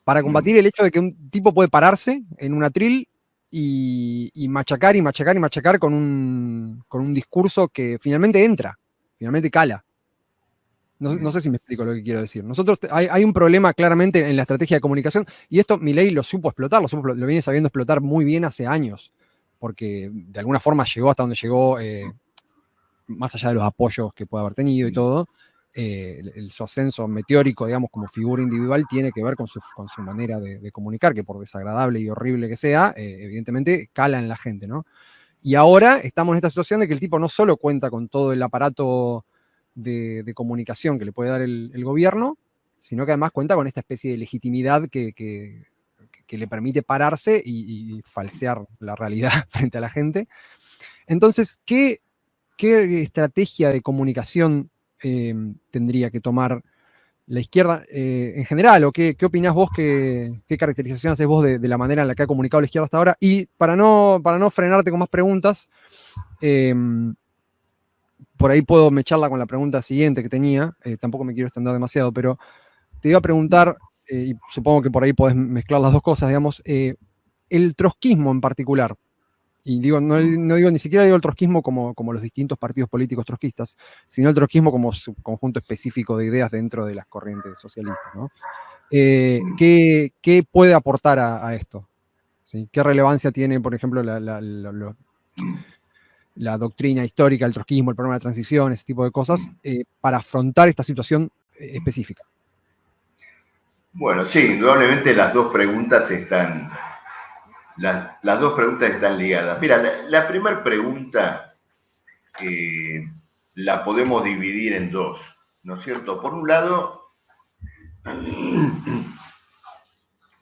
para combatir el hecho de que un tipo puede pararse en un atril y machacar y machacar y machacar con un discurso que finalmente entra, finalmente cala? No sé si me explico lo que quiero decir. Hay un problema claramente en la estrategia de comunicación, y esto Milei lo supo explotar, lo viene sabiendo explotar muy bien hace años, porque de alguna forma llegó hasta donde llegó, más allá de los apoyos que puede haber tenido y todo. Su ascenso meteórico, digamos, como figura individual, tiene que ver con su manera de comunicar, que por desagradable y horrible que sea, evidentemente cala en la gente, ¿no? Y ahora estamos en esta situación de que el tipo no solo cuenta con todo el aparato de comunicación que le puede dar el gobierno, sino que además cuenta con esta especie de legitimidad que le permite pararse y falsear la realidad frente a la gente. Entonces, ¿qué estrategia de comunicación tendría que tomar la izquierda en general? ¿O qué opinás vos, qué caracterización haces vos de la manera en la que ha comunicado la izquierda hasta ahora? Y para no frenarte con más preguntas, por ahí puedo mecharla con la pregunta siguiente que tenía, tampoco me quiero extender demasiado, pero te iba a preguntar, y supongo que por ahí podés mezclar las dos cosas, digamos, el trotskismo en particular, y digo, no digo, ni siquiera digo el trotskismo como los distintos partidos políticos trotskistas, sino el trotskismo como su conjunto específico de ideas dentro de las corrientes socialistas, ¿no? ¿Qué puede aportar a esto? ¿Sí? ¿Qué relevancia tiene, por ejemplo, la doctrina histórica, el trotskismo, el programa de transición, ese tipo de cosas, para afrontar esta situación específica? Bueno, sí, indudablemente las dos preguntas están ligadas. Mira, la primera pregunta la podemos dividir en dos, ¿no es cierto? Por un lado,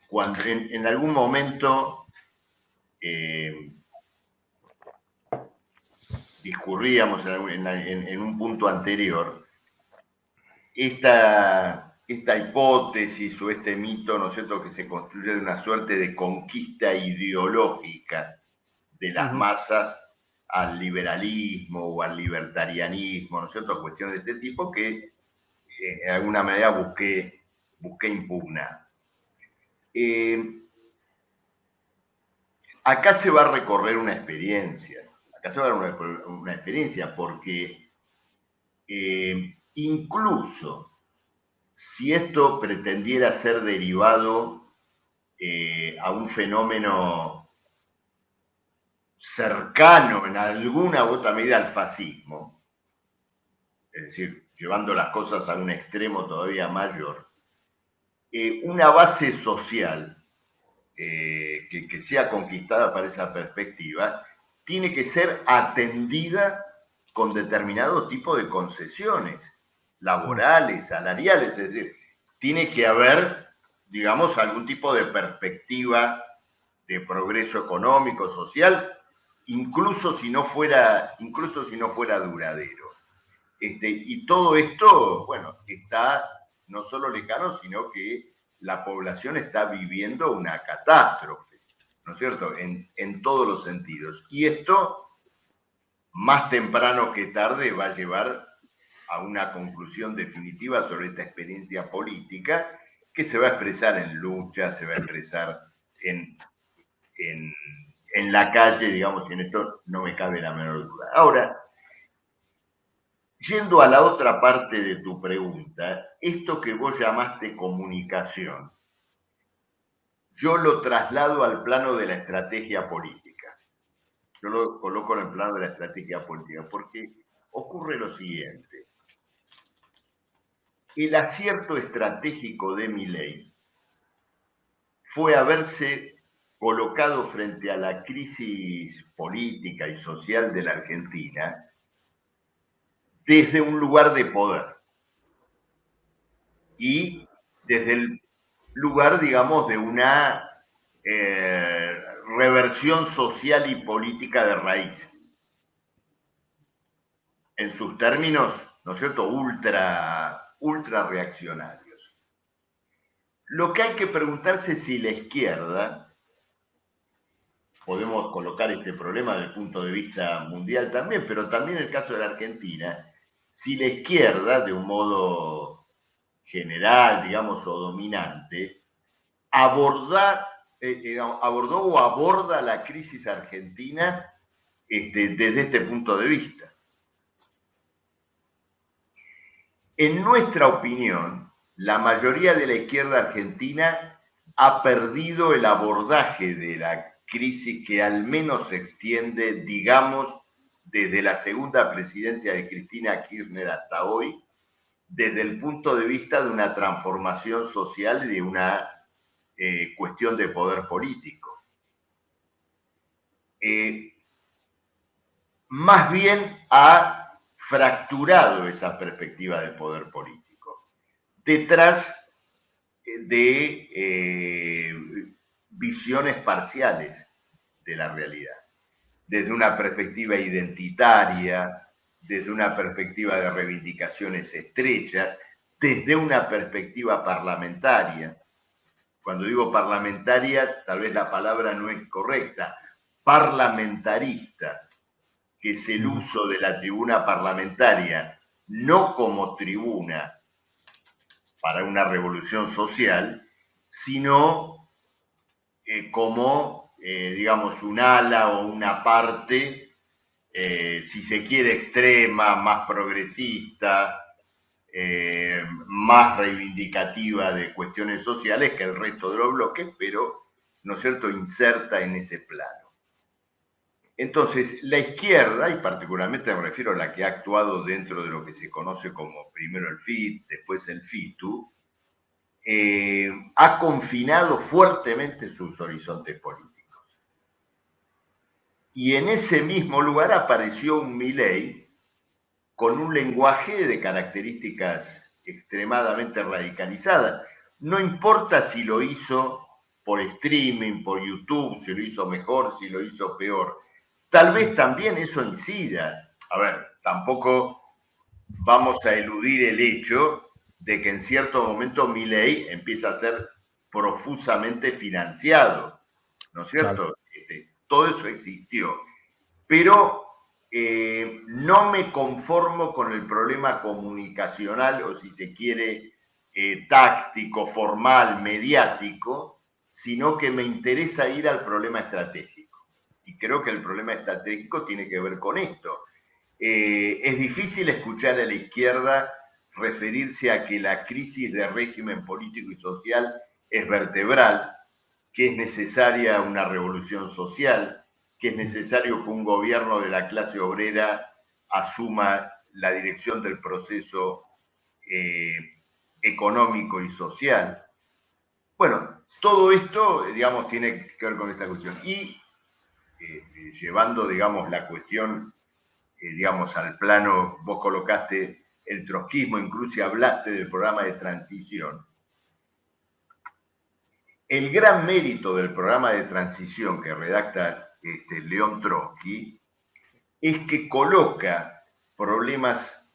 cuando en algún momento discurríamos en un punto anterior, esta hipótesis o este mito, ¿no es cierto?, que se construye de una suerte de conquista ideológica de las masas al liberalismo o al libertarianismo, ¿no es cierto?, cuestiones de este tipo que de alguna manera busqué impugnar. Acá se va a recorrer una experiencia, porque incluso si esto pretendiera ser derivado a un fenómeno cercano en alguna u otra medida al fascismo, es decir, llevando las cosas a un extremo todavía mayor, una base social que sea conquistada para esa perspectiva tiene que ser atendida con determinado tipo de concesiones laborales, salariales, es decir, tiene que haber, digamos, algún tipo de perspectiva de progreso económico, social, incluso si no fuera duradero. Y todo esto, bueno, está no solo lejano, sino que la población está viviendo una catástrofe, ¿no es cierto?, en todos los sentidos. Y esto, más temprano que tarde, va a llevar a una conclusión definitiva sobre esta experiencia política que se va a expresar en lucha, se va a expresar en la calle, digamos, y en esto no me cabe la menor duda. Ahora, yendo a la otra parte de tu pregunta, esto que vos llamaste comunicación, yo lo traslado al plano de la estrategia política. Yo lo coloco en el plano de la estrategia política, porque ocurre lo siguiente. El acierto estratégico de Milei fue haberse colocado frente a la crisis política y social de la Argentina desde un lugar de poder y desde el lugar, digamos, de una reversión social y política de raíz. En sus términos, ¿no es cierto?, ultra reaccionarios. Lo que hay que preguntarse es si la izquierda, podemos colocar este problema desde el punto de vista mundial también, pero también en el caso de la Argentina, si la izquierda, de un modo general, digamos, o dominante, abordó o aborda la crisis argentina desde este punto de vista. En nuestra opinión, la mayoría de la izquierda argentina ha perdido el abordaje de la crisis que al menos se extiende, digamos, desde la segunda presidencia de Cristina Kirchner hasta hoy, desde el punto de vista de una transformación social y de una cuestión de poder político. Más bien ha fracturado esa perspectiva de poder político detrás de visiones parciales de la realidad, desde una perspectiva identitaria, desde una perspectiva de reivindicaciones estrechas, desde una perspectiva parlamentaria. Cuando digo parlamentaria, tal vez la palabra no es correcta, parlamentarista, que es el uso de la tribuna parlamentaria no como tribuna para una revolución social, sino como, digamos, un ala o una parte, si se quiere, extrema, más progresista, más reivindicativa de cuestiones sociales que el resto de los bloques, pero, ¿no es cierto?, inserta en ese plano. Entonces, la izquierda, y particularmente me refiero a la que ha actuado dentro de lo que se conoce como primero el FIT, después el FITU, ha confinado fuertemente sus horizontes políticos. Y en ese mismo lugar apareció un Milei con un lenguaje de características extremadamente radicalizadas. No importa si lo hizo por streaming, por YouTube, si lo hizo mejor, si lo hizo peor. Tal vez también eso incida. A ver, tampoco vamos a eludir el hecho de que en cierto momento Milei empieza a ser profusamente financiado, ¿no es cierto? Claro. Todo eso existió. Pero no me conformo con el problema comunicacional, o si se quiere, táctico, formal, mediático, sino que me interesa ir al problema estratégico. Y creo que el problema estratégico tiene que ver con esto. Es difícil escuchar a la izquierda referirse a que la crisis de régimen político y social es vertebral, que es necesaria una revolución social, que es necesario que un gobierno de la clase obrera asuma la dirección del proceso económico y social. Bueno, todo esto, digamos, tiene que ver con esta cuestión. Y llevando, digamos, la cuestión, digamos, al plano, vos colocaste el trotskismo, incluso hablaste del programa de transición. El gran mérito del programa de transición que redacta León Trotsky es que coloca problemas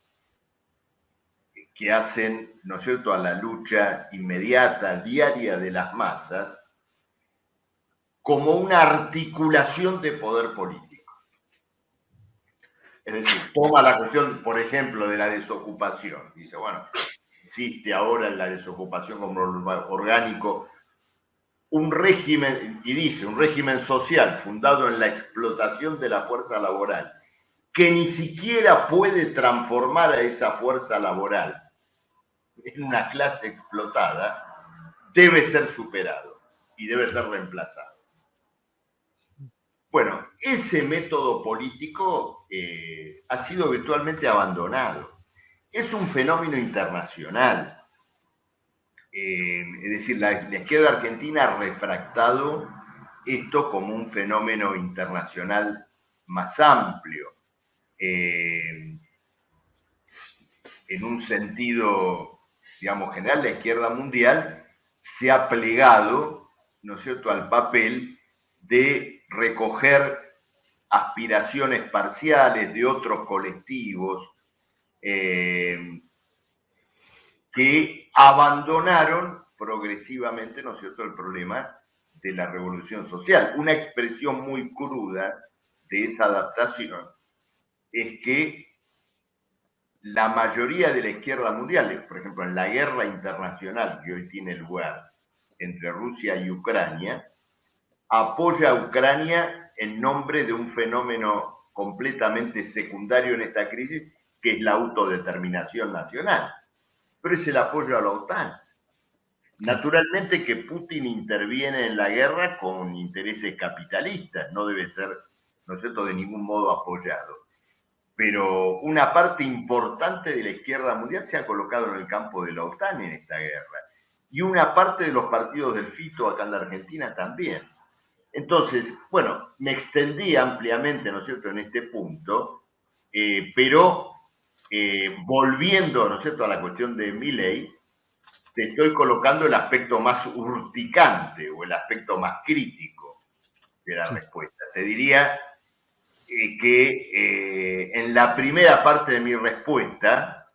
que hacen, ¿no es cierto?, a la lucha inmediata, diaria de las masas, como una articulación de poder político. Es decir, toma la cuestión, por ejemplo, de la desocupación. Dice, bueno, existe ahora la desocupación como orgánico, un régimen, y dice, un régimen social fundado en la explotación de la fuerza laboral, que ni siquiera puede transformar a esa fuerza laboral en una clase explotada, debe ser superado y debe ser reemplazado. Bueno, ese método político ha sido virtualmente abandonado. Es un fenómeno internacional. Es decir, la izquierda argentina ha refractado esto como un fenómeno internacional más amplio. En un sentido, digamos, general, la izquierda mundial se ha plegado, ¿no es cierto?, al papel de recoger aspiraciones parciales de otros colectivos que abandonaron progresivamente, ¿no es cierto?, el problema de la revolución social. Una expresión muy cruda de esa adaptación es que la mayoría de la izquierda mundial, por ejemplo, en la guerra internacional que hoy tiene lugar entre Rusia y Ucrania, apoya a Ucrania en nombre de un fenómeno completamente secundario en esta crisis, que es la autodeterminación nacional. Pero es el apoyo a la OTAN. Naturalmente que Putin interviene en la guerra con intereses capitalistas, no debe ser, ¿no es cierto?, de ningún modo apoyado. Pero una parte importante de la izquierda mundial se ha colocado en el campo de la OTAN en esta guerra. Y una parte de los partidos del Fito acá en la Argentina también. Entonces, bueno, me extendí ampliamente, ¿no es cierto?, en este punto, pero volviendo, ¿no es cierto?, a la cuestión de Milei, te estoy colocando el aspecto más urticante o el aspecto más crítico de la respuesta. Te diría que en la primera parte de mi respuesta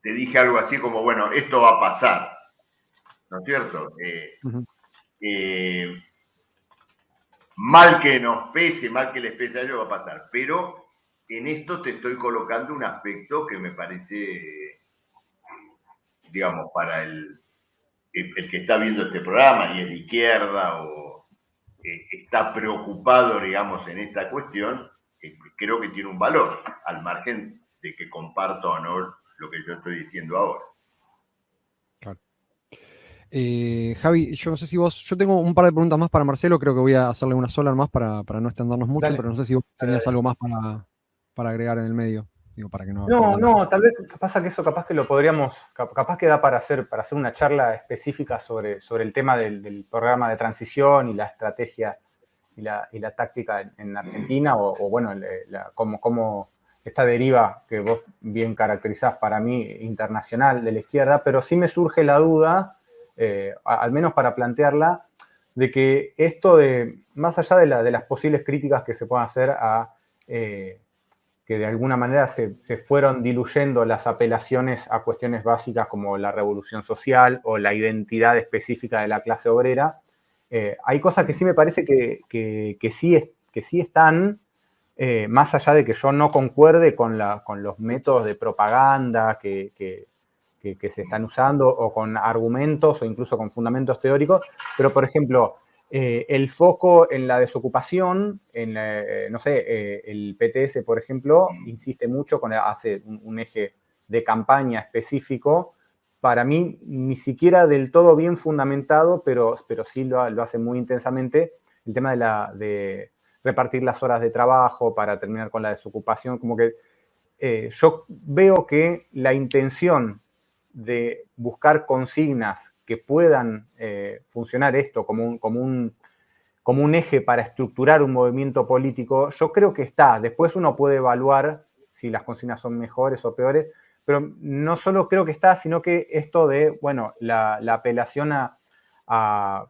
te dije algo así como, bueno, esto va a pasar, ¿no es cierto? Mal que nos pese, mal que les pese a ellos, va a pasar. Pero en esto te estoy colocando un aspecto que me parece, digamos, para el que está viendo este programa y es de izquierda o está preocupado, digamos, en esta cuestión, creo que tiene un valor, al margen de que comparto o no lo que yo estoy diciendo ahora. Claro. Javi, yo no sé si yo tengo un par de preguntas más para Marcelo, creo que voy a hacerle una sola más para no extendernos mucho, Dale. pero no sé si vos tenías algo más para agregar en el medio. Digo, para que no, No, tal vez pasa que eso capaz que lo podríamos, capaz que da para hacer una charla específica sobre el tema del programa de transición y la estrategia y la táctica en Argentina, o bueno, como esta deriva que vos bien caracterizás para mí internacional de la izquierda, pero sí me surge la duda, al menos para plantearla, de que esto más allá de las posibles críticas que se puedan hacer a que de alguna manera se fueron diluyendo las apelaciones a cuestiones básicas como la revolución social o la identidad específica de la clase obrera, hay cosas que sí me parece que sí están, más allá de que yo no concuerde con los métodos de propaganda que se están usando o con argumentos o incluso con fundamentos teóricos, pero por ejemplo, el foco en la desocupación, no sé, el PTS, por ejemplo, insiste mucho, hace un eje de campaña específico, para mí ni siquiera del todo bien fundamentado, pero sí lo hace muy intensamente, el tema de repartir las horas de trabajo para terminar con la desocupación, como que yo veo que la intención de buscar consignas que puedan funcionar esto como un eje para estructurar un movimiento político, yo creo que está. Después uno puede evaluar si las consignas son mejores o peores, pero no solo creo que está, sino que esto de, bueno, la apelación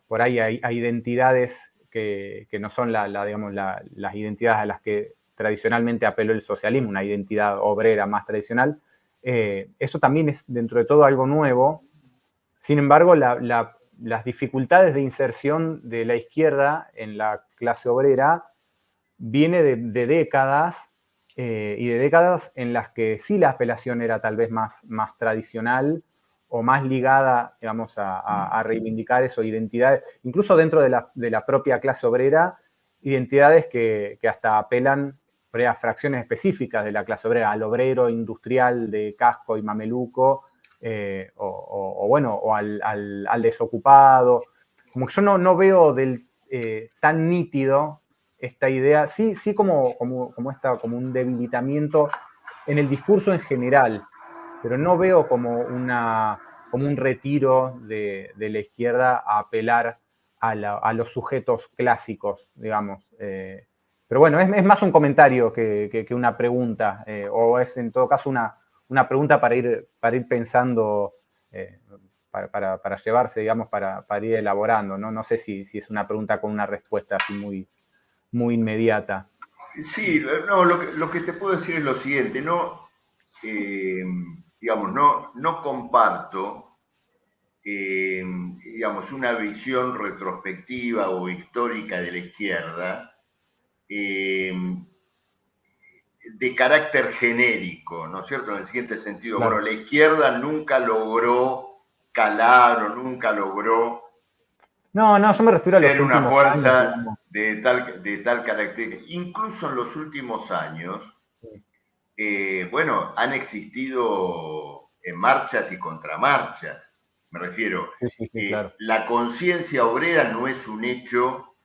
por ahí a identidades que no son digamos, las identidades a las que tradicionalmente apeló el socialismo, una identidad obrera más tradicional. Eso también es, dentro de todo, algo nuevo. Sin embargo, las dificultades de inserción de la izquierda en la clase obrera viene de décadas, y de décadas en las que sí la apelación era tal vez más tradicional o más ligada, digamos, a reivindicar eso, identidades, incluso dentro de la propia clase obrera, identidades que hasta apelan a fracciones específicas de la clase obrera, al obrero industrial de casco y mameluco, o al desocupado. Como que yo no veo tan nítido esta idea, sí como un debilitamiento en el discurso en general, pero no veo como un retiro de la izquierda a apelar a los sujetos clásicos, digamos. Pero bueno, es más un comentario que una pregunta, o es en todo caso una pregunta para ir pensando para llevarse, digamos, para ir elaborando, ¿no? No sé si es una pregunta con una respuesta así muy inmediata. Sí, no, lo que te puedo decir es lo siguiente, no, digamos, no comparto, digamos, una visión retrospectiva o histórica de la izquierda de carácter genérico, ¿no es cierto? En el siguiente sentido, Claro. bueno, la izquierda nunca logró calar o nunca logró No, yo me refiero a los ser una últimos años, fuerza digamos. de tal carácter. Incluso en los últimos años, bueno, han existido marchas y contramarchas. Me refiero, Sí, claro. la conciencia obrera no es un hecho,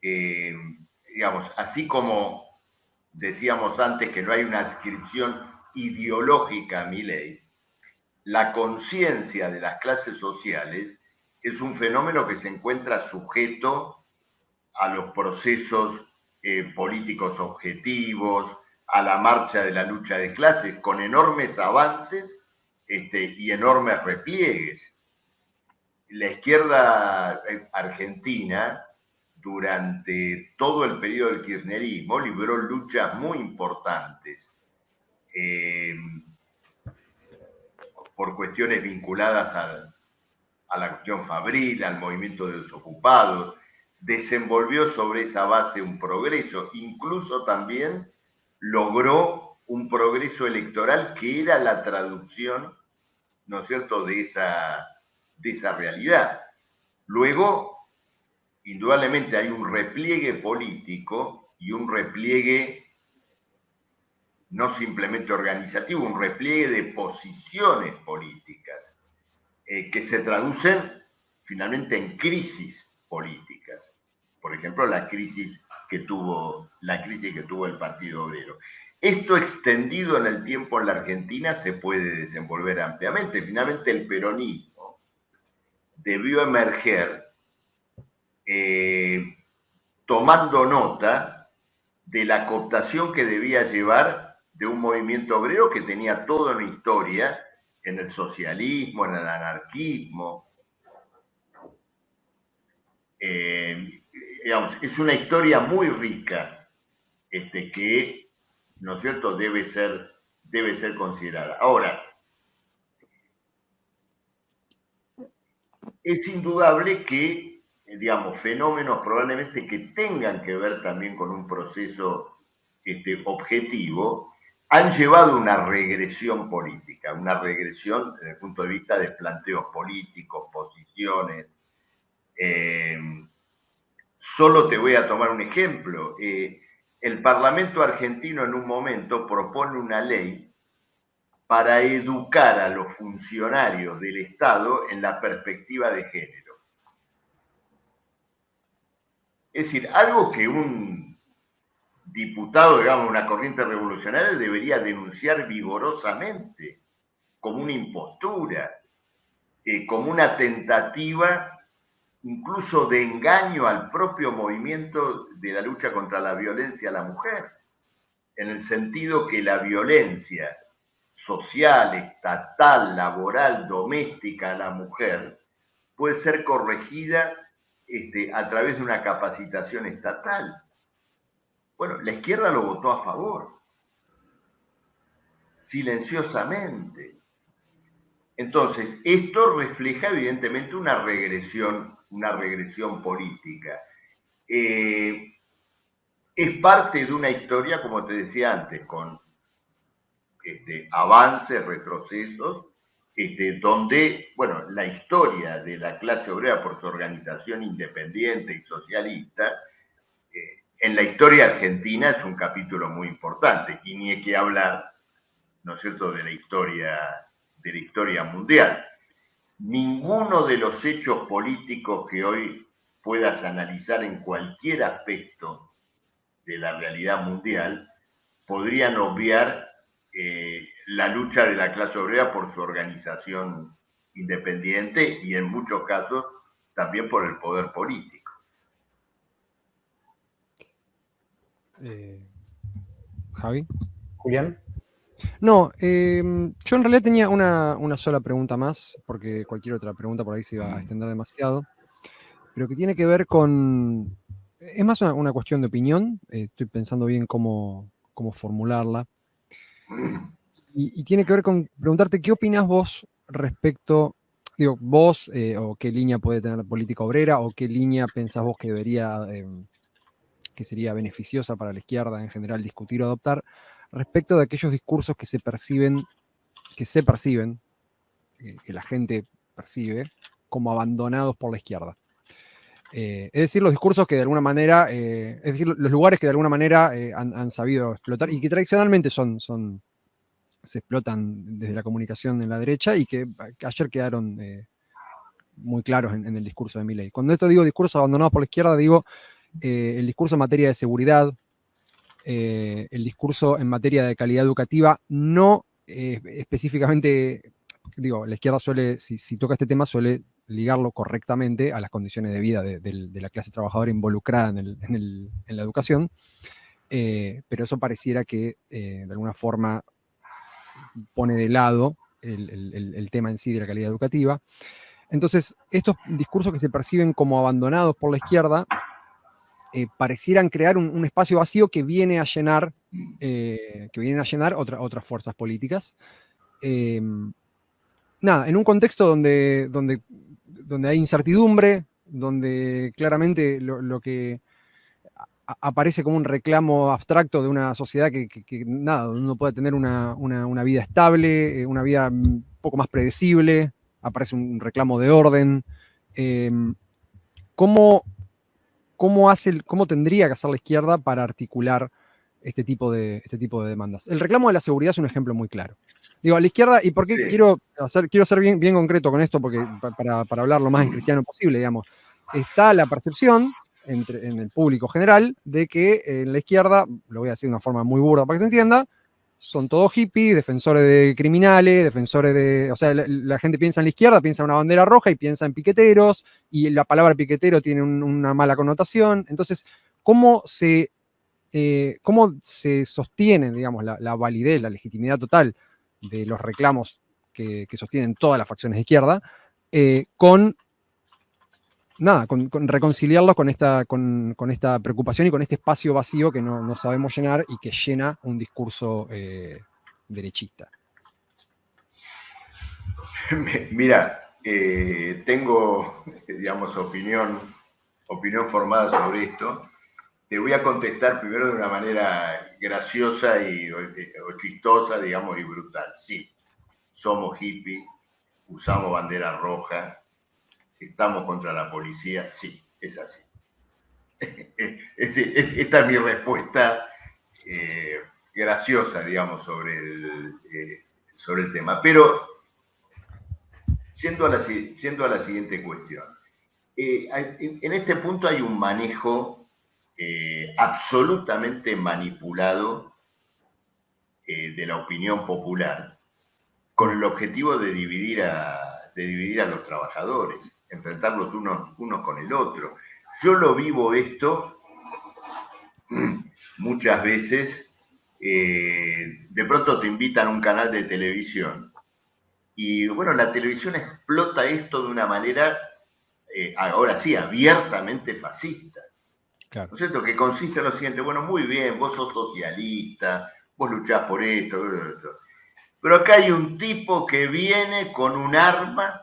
digamos, así como decíamos antes que no hay una adscripción ideológica a Milei, la conciencia de las clases sociales es un fenómeno que se encuentra sujeto a los procesos políticos objetivos, a la marcha de la lucha de clases, con enormes avances y enormes repliegues. La izquierda argentina, durante todo el periodo del kirchnerismo, libró luchas muy importantes por cuestiones vinculadas a la cuestión fabril, al movimiento de desocupados, desenvolvió sobre esa base un progreso, incluso también logró un progreso electoral que era la traducción, ¿no es cierto?, de esa realidad. Luego, indudablemente hay un repliegue político y un repliegue no simplemente organizativo, un repliegue de posiciones políticas que se traducen finalmente en crisis políticas. Por ejemplo, la crisis que tuvo el Partido Obrero. Esto extendido en el tiempo en la Argentina se puede desenvolver ampliamente. Finalmente el peronismo debió emerger tomando nota de la cooptación que debía llevar de un movimiento obrero que tenía toda una historia en el socialismo, en el anarquismo. Digamos, es una historia muy rica que, ¿no es cierto?, debe ser considerada. Ahora, es indudable que, digamos, fenómenos probablemente que tengan que ver también con un proceso objetivo, han llevado a una regresión política, una regresión desde el punto de vista de planteos políticos, posiciones. Solo te voy a tomar un ejemplo. El Parlamento argentino en un momento propone una ley para educar a los funcionarios del Estado en la perspectiva de género. Es decir, algo que un diputado, digamos, una corriente revolucionaria debería denunciar vigorosamente como una impostura, como una tentativa incluso de engaño al propio movimiento de la lucha contra la violencia a la mujer, en el sentido que la violencia social, estatal, laboral, doméstica a la mujer puede ser corregida a través de una capacitación estatal. Bueno, la izquierda lo votó a favor, silenciosamente. Entonces, esto refleja evidentemente una regresión política. Es parte de una historia, como te decía antes, con avances, retrocesos, donde, bueno, la historia de la clase obrera por su organización independiente y socialista, en la historia argentina es un capítulo muy importante, y ni hay que hablar, ¿no es cierto?, de la historia mundial. Ninguno de los hechos políticos que hoy puedas analizar en cualquier aspecto de la realidad mundial podrían obviar la lucha de la clase obrera por su organización independiente y en muchos casos también por el poder político. Javi. Julián. No, yo en realidad tenía una sola pregunta más, porque cualquier otra pregunta por ahí se iba a extender demasiado, pero que tiene que ver con... Es más una cuestión de opinión, estoy pensando bien cómo formularla, y tiene que ver con preguntarte qué opinas vos respecto, digo, vos, o qué línea puede tener la política obrera, o qué línea pensás vos que debería, que sería beneficiosa para la izquierda en general discutir o adoptar, respecto de aquellos discursos que se perciben, que la gente percibe como abandonados por la izquierda. Es decir, los discursos que de alguna manera, es decir, los lugares que de alguna manera han sabido explotar y que tradicionalmente se explotan desde la comunicación en la derecha y que ayer quedaron muy claros en el discurso de Milei. Cuando esto digo discursos abandonados por la izquierda, digo el discurso en materia de seguridad, el discurso en materia de calidad educativa, no específicamente, digo, la izquierda suele, si toca este tema, suele ligarlo correctamente a las condiciones de vida de la clase trabajadora involucrada en la educación, pero eso pareciera que de alguna forma pone de lado el tema en sí de la calidad educativa. Entonces, estos discursos que se perciben como abandonados por la izquierda parecieran crear un espacio vacío que viene a llenar, otras fuerzas políticas. Nada, en un contexto donde hay incertidumbre, donde claramente lo que aparece como un reclamo abstracto de una sociedad que nada, donde uno puede tener una vida estable, una vida un poco más predecible, aparece un reclamo de orden. Eh, ¿cómo, cómo tendría que hacer la izquierda para articular este tipo de demandas? El reclamo de la seguridad es un ejemplo muy claro. Digo, a la izquierda, ¿y por qué Sí, quiero ser bien concreto con esto? Porque para hablar lo más en cristiano posible, digamos, está la percepción en el público general de que en la izquierda, lo voy a decir de una forma muy burda para que se entienda, son todos hippies, defensores de criminales, defensores de... O sea, la gente piensa en la izquierda, piensa en una bandera roja y piensa en piqueteros, y la palabra piquetero tiene una mala connotación. Entonces, ¿cómo se sostiene, digamos, la validez, la legitimidad total de los reclamos que sostienen todas las facciones de izquierda, con reconciliarlos con esta preocupación y con este espacio vacío que no sabemos llenar y que llena un discurso derechista? mira, tengo, digamos, opinión formada sobre esto. Te voy a contestar primero de una manera graciosa o chistosa, digamos, y brutal. Sí, somos hippies, usamos bandera roja, estamos contra la policía, sí, es así. Esta es mi respuesta graciosa, digamos, sobre el tema. Pero yendo a la siguiente cuestión. En este punto hay un manejo absolutamente manipulado de la opinión popular con el objetivo de dividir a los trabajadores, enfrentarlos unos con el otro. Yo lo vivo esto muchas veces. De pronto te invitan a un canal de televisión y bueno, la televisión explota esto de una manera, ahora sí, abiertamente fascista. Claro. ¿No es cierto? Que consiste en lo siguiente: bueno, muy bien, vos sos socialista, vos luchás por esto, pero acá hay un tipo que viene con un arma,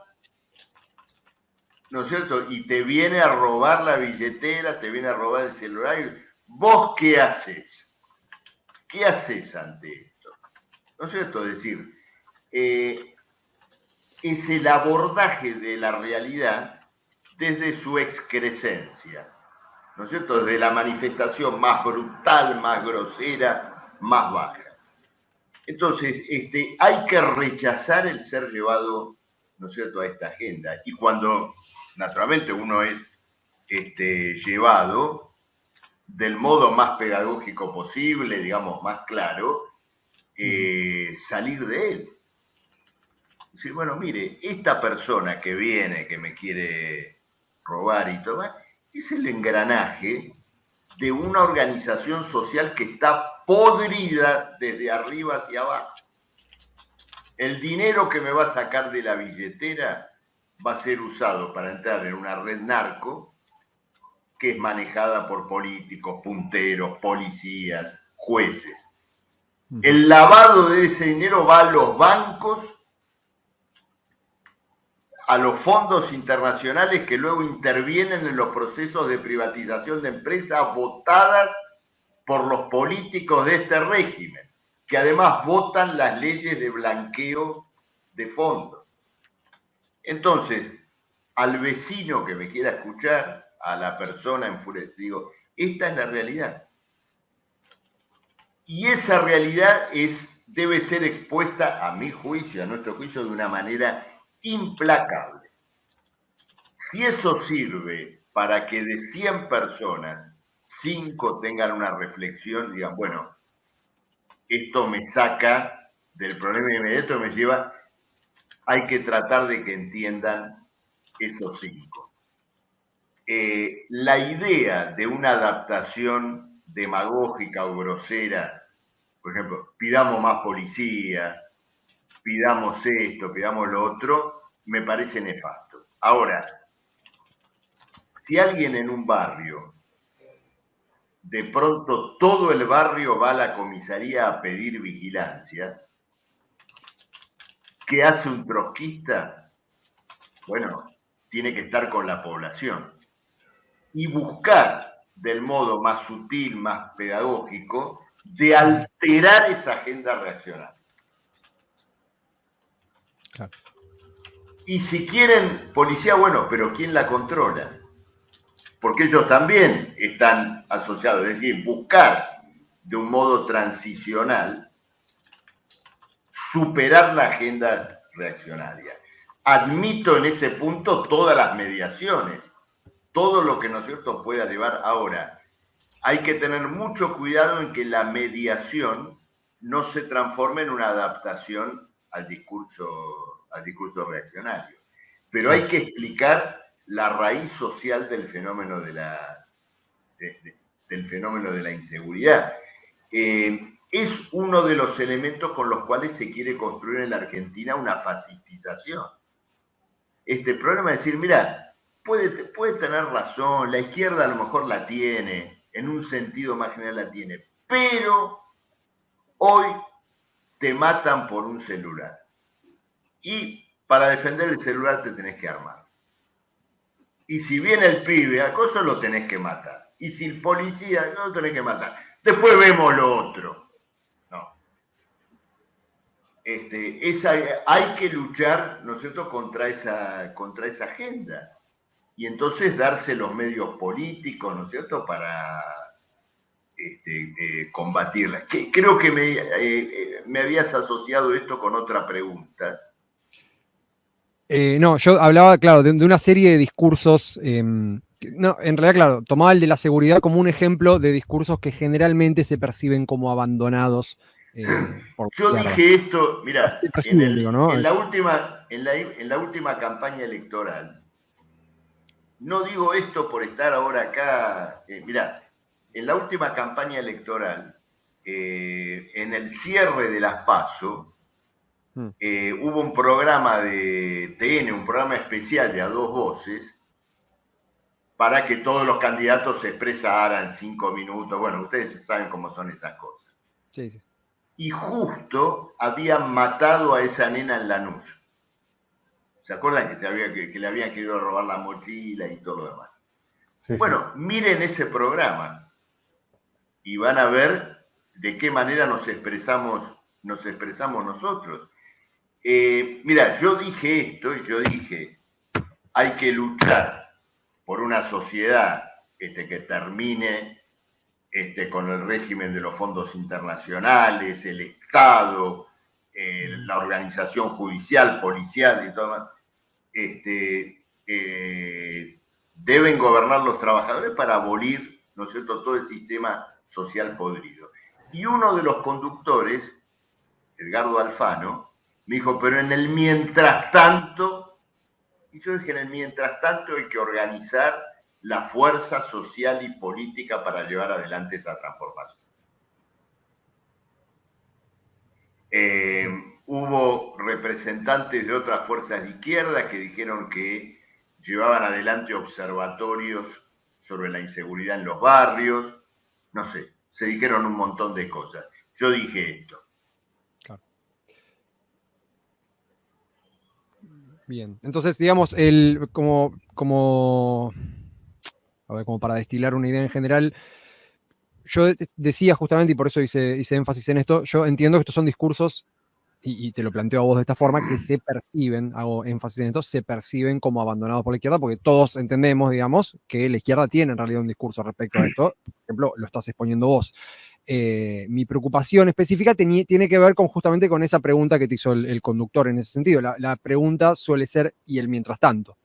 ¿no es cierto? Y te viene a robar la billetera, te viene a robar el celular. ¿Vos qué haces? ¿Qué haces ante esto? ¿No es cierto? Es decir, es el abordaje de la realidad desde su excrescencia, ¿no es cierto? Desde la manifestación más brutal, más grosera, más baja. Entonces, hay que rechazar el ser llevado, ¿no es cierto?, a esta agenda. Y cuando, naturalmente, uno es llevado del modo más pedagógico posible, digamos, más claro, salir de él. Decir, bueno, mire, esta persona que viene, que me quiere robar y tomar, es el engranaje de una organización social que está podrida desde arriba hacia abajo. el dinero que me va a sacar de la billetera va a ser usado para entrar en una red narco que es manejada por políticos, punteros, policías, jueces. El lavado de ese dinero va a los bancos, a los fondos internacionales que luego intervienen en los procesos de privatización de empresas votadas por los políticos de este régimen, que además votan las leyes de blanqueo de fondos. Entonces, al vecino que me quiera escuchar, a la persona enfurecida, digo, esta es la realidad. Y esa realidad debe ser expuesta, a mi juicio, a nuestro juicio, de una manera implacable. Si eso sirve para que de 100 personas, 5 tengan una reflexión, digan, bueno, esto me saca del problema inmediato, me lleva, hay que tratar de que entiendan esos 5. La idea de una adaptación demagógica o grosera, por ejemplo, pidamos más policía, pidamos esto, pidamos lo otro, me parece nefasto. Ahora, si alguien en un barrio, de pronto todo el barrio va a la comisaría a pedir vigilancia, ¿qué hace un trotskista? Bueno, tiene que estar con la población y buscar del modo más sutil, más pedagógico, de alterar esa agenda reaccionaria. Claro. Y si quieren policía, bueno, pero ¿quién la controla? Porque ellos también están asociados, es decir, buscar de un modo transicional superar la agenda reaccionaria. Admito en ese punto todas las mediaciones, todo lo que, ¿no es cierto?, pueda llevar. Ahora, hay que tener mucho cuidado en que la mediación no se transforme en una adaptación al discurso reaccionario. Pero hay que explicar la raíz social del fenómeno de la inseguridad. Es uno de los elementos con los cuales se quiere construir en la Argentina una fascistización. Este problema es decir, mira, puede tener razón, la izquierda a lo mejor la tiene, en un sentido más general la tiene, pero hoy te matan por un celular. Y para defender el celular te tenés que armar. Y si viene el pibe, acoso lo tenés que matar. Y si el policía, no lo tenés que matar. Después vemos lo otro. No. Hay que luchar, ¿no es cierto?, contra esa agenda. Y entonces darse los medios políticos, ¿no es cierto?, para combatirla. Creo que me habías asociado esto con otra pregunta. No, yo hablaba, claro, de una serie de discursos. No, en realidad, claro, tomaba el de la seguridad como un ejemplo de discursos que generalmente se perciben como abandonados. Yo dije esto, mira, ¿no? en la última campaña electoral, no digo esto por estar ahora acá, mira, en la última campaña electoral, en el cierre de las PASO, hubo un programa de TN, un programa especial de A Dos Voces, para que todos los candidatos se expresaran 5 minutos. Bueno, ustedes saben cómo son esas cosas. Sí, sí. Y justo habían matado a esa nena en Lanús. ¿Se acuerdan que le habían querido robar la mochila y todo lo demás? Sí, bueno, sí. Miren ese programa y van a ver de qué manera nos expresamos nosotros. Mira, yo dije esto y yo dije, hay que luchar por una sociedad que termine con el régimen de los fondos internacionales, el Estado, la organización judicial, policial y todo más. Deben gobernar los trabajadores para abolir, ¿no es cierto?, todo el sistema social podrido. Y uno de los conductores, Edgardo Alfano, me dijo, pero en el mientras tanto, y yo dije, en el mientras tanto hay que organizar la fuerza social y política para llevar adelante esa transformación. hubo representantes de otras fuerzas de izquierda que dijeron que llevaban adelante observatorios sobre la inseguridad en los barrios, no sé, se dijeron un montón de cosas. Yo dije esto. Claro. Bien, entonces, digamos, como para destilar una idea en general, yo decía justamente, y por eso hice énfasis en esto, yo entiendo que estos son discursos, y te lo planteo a vos de esta forma, que se perciben, hago énfasis en esto, se perciben como abandonados por la izquierda, porque todos entendemos, digamos, que la izquierda tiene en realidad un discurso respecto a esto. Por ejemplo, lo estás exponiendo vos. Mi preocupación específica tiene que ver justamente con esa pregunta que te hizo el conductor en ese sentido. La pregunta suele ser, ¿y el mientras tanto?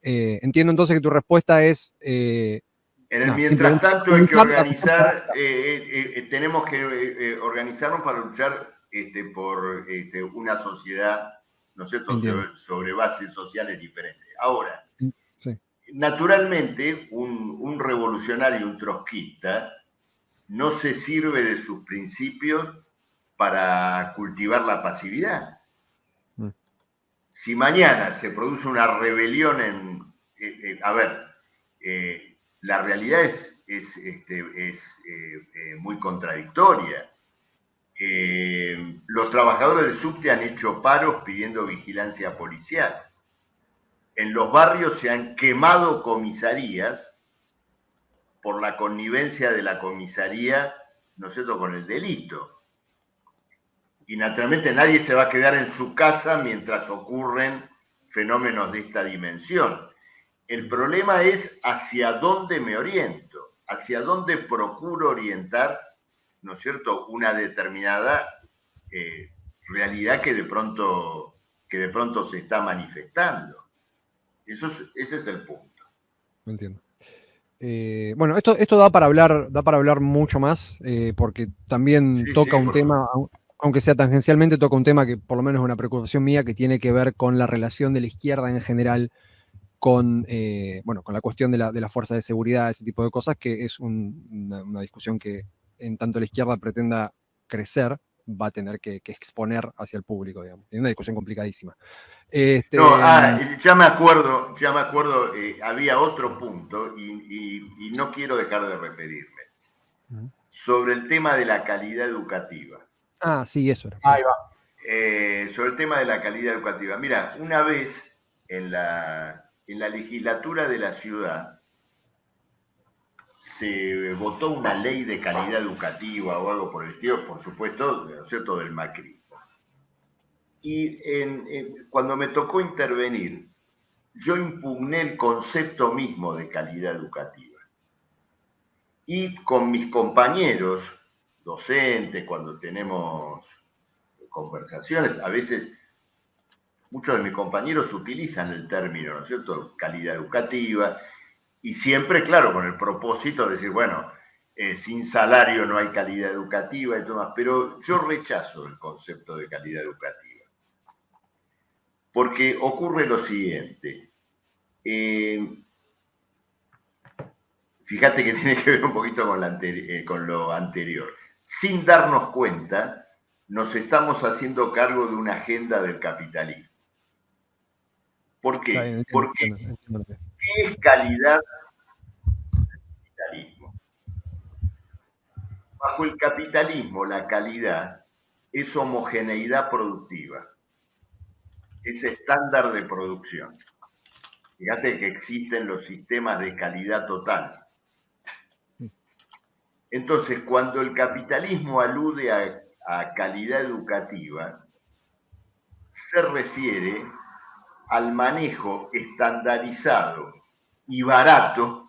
Entiendo entonces que tu respuesta es... en el mientras tanto hay que organizar, tenemos que organizarnos para luchar por una sociedad, ¿no es cierto?, sobre bases sociales diferentes. Ahora, sí. Naturalmente, un revolucionario, un trotskista, no se sirve de sus principios para cultivar la pasividad. Si mañana se produce una rebelión la realidad es muy contradictoria. Los trabajadores del subte han hecho paros pidiendo vigilancia policial. En los barrios se han quemado comisarías por la connivencia de la comisaría, ¿no es cierto?, con el delito. Y naturalmente nadie se va a quedar en su casa mientras ocurren fenómenos de esta dimensión. El problema es hacia dónde me oriento, hacia dónde procuro orientar, ¿no es cierto?, una determinada realidad que de pronto se está manifestando. Ese es el punto. Me entiendo. Bueno, esto da para hablar mucho más, porque también toca un tema, aunque sea tangencialmente, toca un tema que por lo menos es una preocupación mía, que tiene que ver con la relación de la izquierda en general con la cuestión de la fuerza de seguridad, ese tipo de cosas, que es una discusión que en tanto la izquierda pretenda crecer, va a tener que exponer hacia el público, digamos. Es una discusión complicadísima. Ya me acuerdo, había otro punto y no quiero dejar de referirme. Sobre el tema de la calidad educativa. Sí, eso era. Ahí va. Sobre el tema de la calidad educativa. Mira, una vez en la legislatura de la ciudad se votó una ley de calidad educativa o algo por el estilo, por supuesto, ¿no es cierto?, del macrismo. Y cuando me tocó intervenir, yo impugné el concepto mismo de calidad educativa. Y con mis compañeros docentes, cuando tenemos conversaciones, a veces muchos de mis compañeros utilizan el término, ¿no es cierto?, calidad educativa, y siempre, claro, con el propósito de decir, bueno, sin salario no hay calidad educativa y todo más, pero yo rechazo el concepto de calidad educativa. Porque ocurre lo siguiente. Fíjate que tiene que ver un poquito con lo anterior. Sin darnos cuenta, nos estamos haciendo cargo de una agenda del capitalismo. ¿Por qué? Porque ¿qué es calidad del capitalismo? Bajo el capitalismo, la calidad es homogeneidad productiva. Es estándar de producción. Fíjate que existen los sistemas de calidad total. Entonces, cuando el capitalismo alude a calidad educativa, se refiere al manejo estandarizado y barato,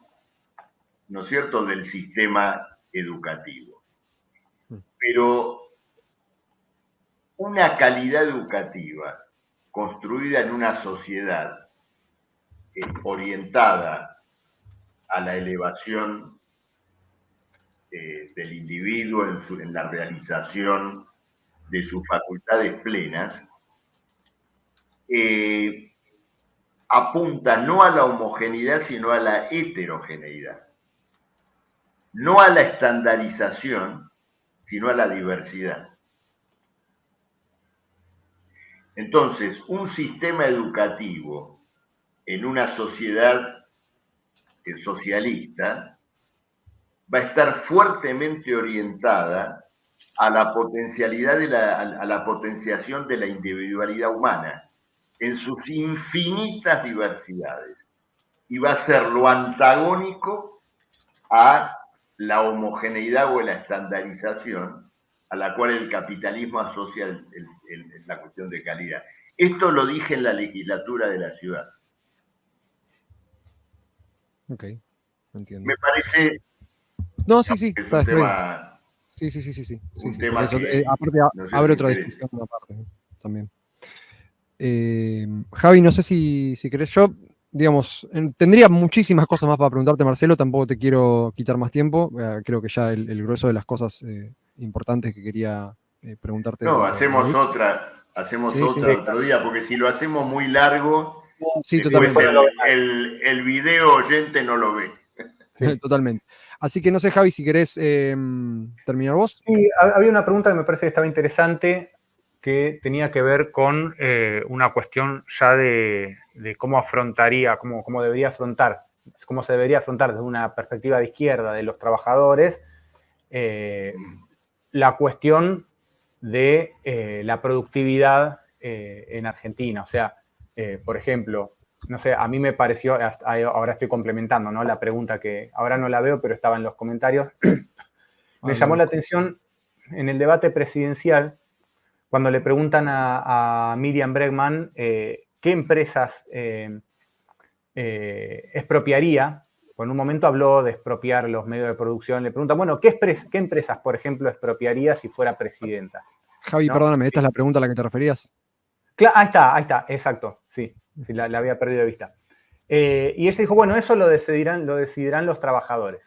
¿no es cierto?, del sistema educativo. Pero una calidad educativa construida en una sociedad orientada a la elevación del individuo en la realización de sus facultades plenas, apunta no a la homogeneidad, sino a la heterogeneidad. No a la estandarización, sino a la diversidad. Entonces, un sistema educativo en una sociedad socialista va a estar fuertemente orientada a la potencialidad a la potenciación de la individualidad humana en sus infinitas diversidades, y va a ser lo antagónico a la homogeneidad o la estandarización a la cual el capitalismo asocia la cuestión de calidad. Esto lo dije en la legislatura de la ciudad. Ok, entiendo. Me parece No, sí, sí, que es está un bien. tema, Sí. un tema Eso, que aparte no sé abre si otra interesa. discusión aparte, ¿no? También. Javi, no sé si querés yo, digamos, tendría muchísimas cosas más para preguntarte, Marcelo, tampoco te quiero quitar más tiempo, creo que ya el grueso de las cosas importantes que quería preguntarte No, lo dije. hacemos Sí, sí, otra otro día, porque si lo hacemos muy largo, no, sí, después totalmente. el video oyente no lo ve. Sí. Totalmente. Así que no sé, Javi, si querés terminar vos. Sí, había una pregunta que me parece que estaba interesante, que tenía que ver con una cuestión ya de cómo afrontaría, cómo debería afrontar, cómo se debería afrontar desde una perspectiva de izquierda de los trabajadores, la cuestión de la productividad en Argentina. O sea, por ejemplo, no sé, a mí me pareció, ahora estoy complementando, ¿no? La pregunta que ahora no la veo, pero estaba en los comentarios. Me Ahora la llamó la busco. atención en el debate presidencial, cuando le preguntan a Miriam Bregman qué empresas expropiaría. En un momento habló de expropiar los medios de producción. Le preguntan, bueno, ¿qué empresas, por ejemplo, expropiaría si fuera presidenta? Javi, ¿No? perdóname, ¿esta es la pregunta a la que te referías? Ahí está, exacto, sí, la había perdido de vista. Y ella dijo, bueno, eso lo decidirán los trabajadores.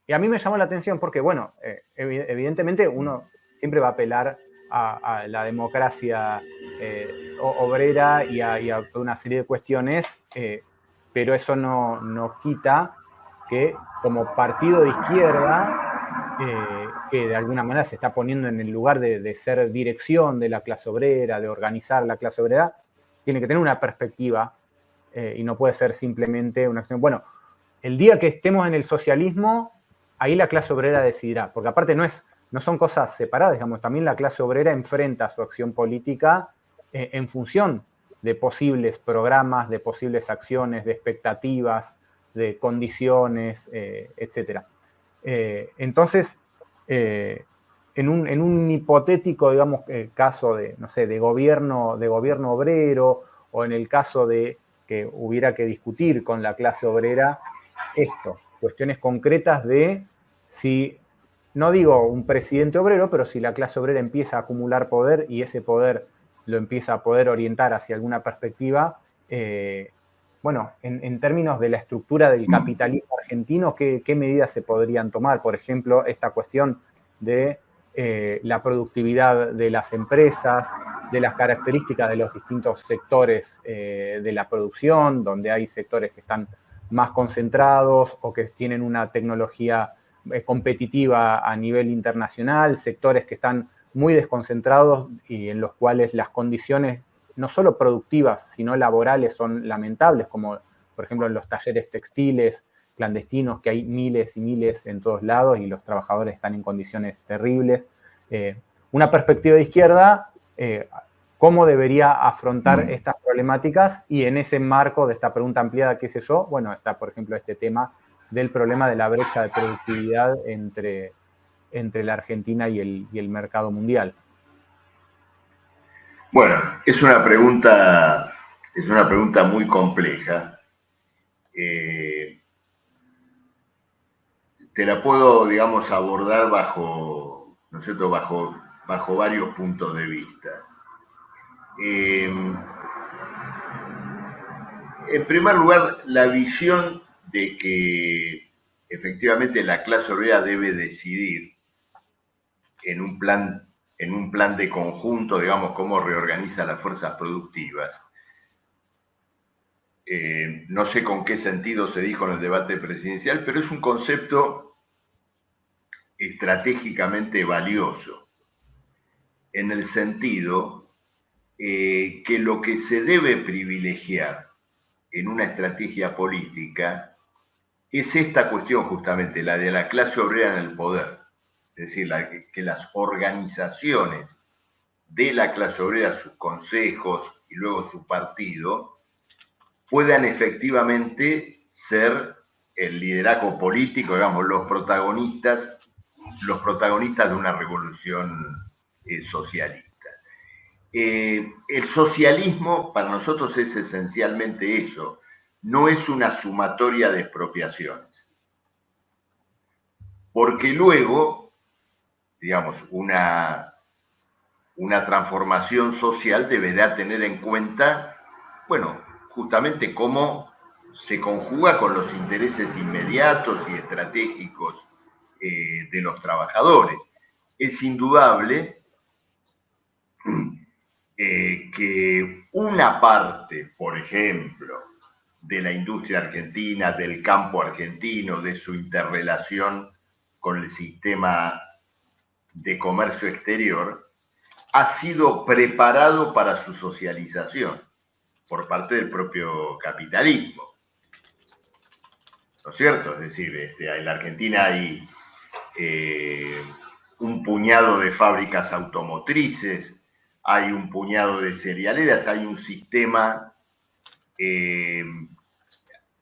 Y a mí me llamó la atención porque, bueno, evidentemente uno siempre va a apelar a la democracia obrera y a toda una serie de cuestiones, pero eso no quita que como partido de izquierda, que de alguna manera se está poniendo en el lugar de ser dirección de la clase obrera, de organizar la clase obrera, tiene que tener una perspectiva y no puede ser simplemente una acción. Bueno, el día que estemos en el socialismo, ahí la clase obrera decidirá, porque aparte no son cosas separadas, digamos, también la clase obrera enfrenta su acción política en función de posibles programas, de posibles acciones, de expectativas, de condiciones, etcétera. Entonces, en un hipotético, digamos, caso de, no sé, de gobierno obrero, o en el caso de que hubiera que discutir con la clase obrera esto, cuestiones concretas de si, no digo un presidente obrero, pero si la clase obrera empieza a acumular poder y ese poder lo empieza a poder orientar hacia alguna perspectiva, bueno, en términos de la estructura del capitalismo argentino, ¿qué medidas se podrían tomar? Por ejemplo, esta cuestión de la productividad de las empresas, de las características de los distintos sectores de la producción, donde hay sectores que están más concentrados o que tienen una tecnología competitiva a nivel internacional, sectores que están muy desconcentrados y en los cuales las condiciones no solo productivas, sino laborales son lamentables, como por ejemplo en los talleres textiles clandestinos, que hay miles y miles en todos lados y los trabajadores están en condiciones terribles. Una perspectiva de izquierda, cómo debería afrontar estas problemáticas, y en ese marco de esta pregunta ampliada, qué sé yo, bueno, está por ejemplo este tema del problema de la brecha de productividad entre la Argentina y el mercado mundial. Bueno, es una pregunta muy compleja. Te la puedo, digamos, abordar bajo, ¿no es cierto?, bajo varios puntos de vista. En primer lugar, la visión de que efectivamente la clase obrera debe decidir en un plan de conjunto, digamos, cómo reorganiza las fuerzas productivas. No sé con qué sentido se dijo en el debate presidencial, pero es un concepto estratégicamente valioso, en el sentido que lo que se debe privilegiar en una estrategia política es esta cuestión justamente, la de la clase obrera en el poder. Es decir, que las organizaciones de la clase obrera, sus consejos y luego su partido, puedan efectivamente ser el liderazgo político, digamos, los protagonistas de una revolución socialista. El socialismo para nosotros es esencialmente eso, no es una sumatoria de expropiaciones. Porque luego, digamos, una transformación social deberá tener en cuenta, bueno, justamente cómo se conjuga con los intereses inmediatos y estratégicos de los trabajadores. Es indudable que una parte, por ejemplo, de la industria argentina, del campo argentino, de su interrelación con el sistema de comercio exterior, ha sido preparado para su socialización por parte del propio capitalismo. ¿No es cierto? Es decir, en la Argentina hay un puñado de fábricas automotrices, hay un puñado de cerealeras, hay un sistema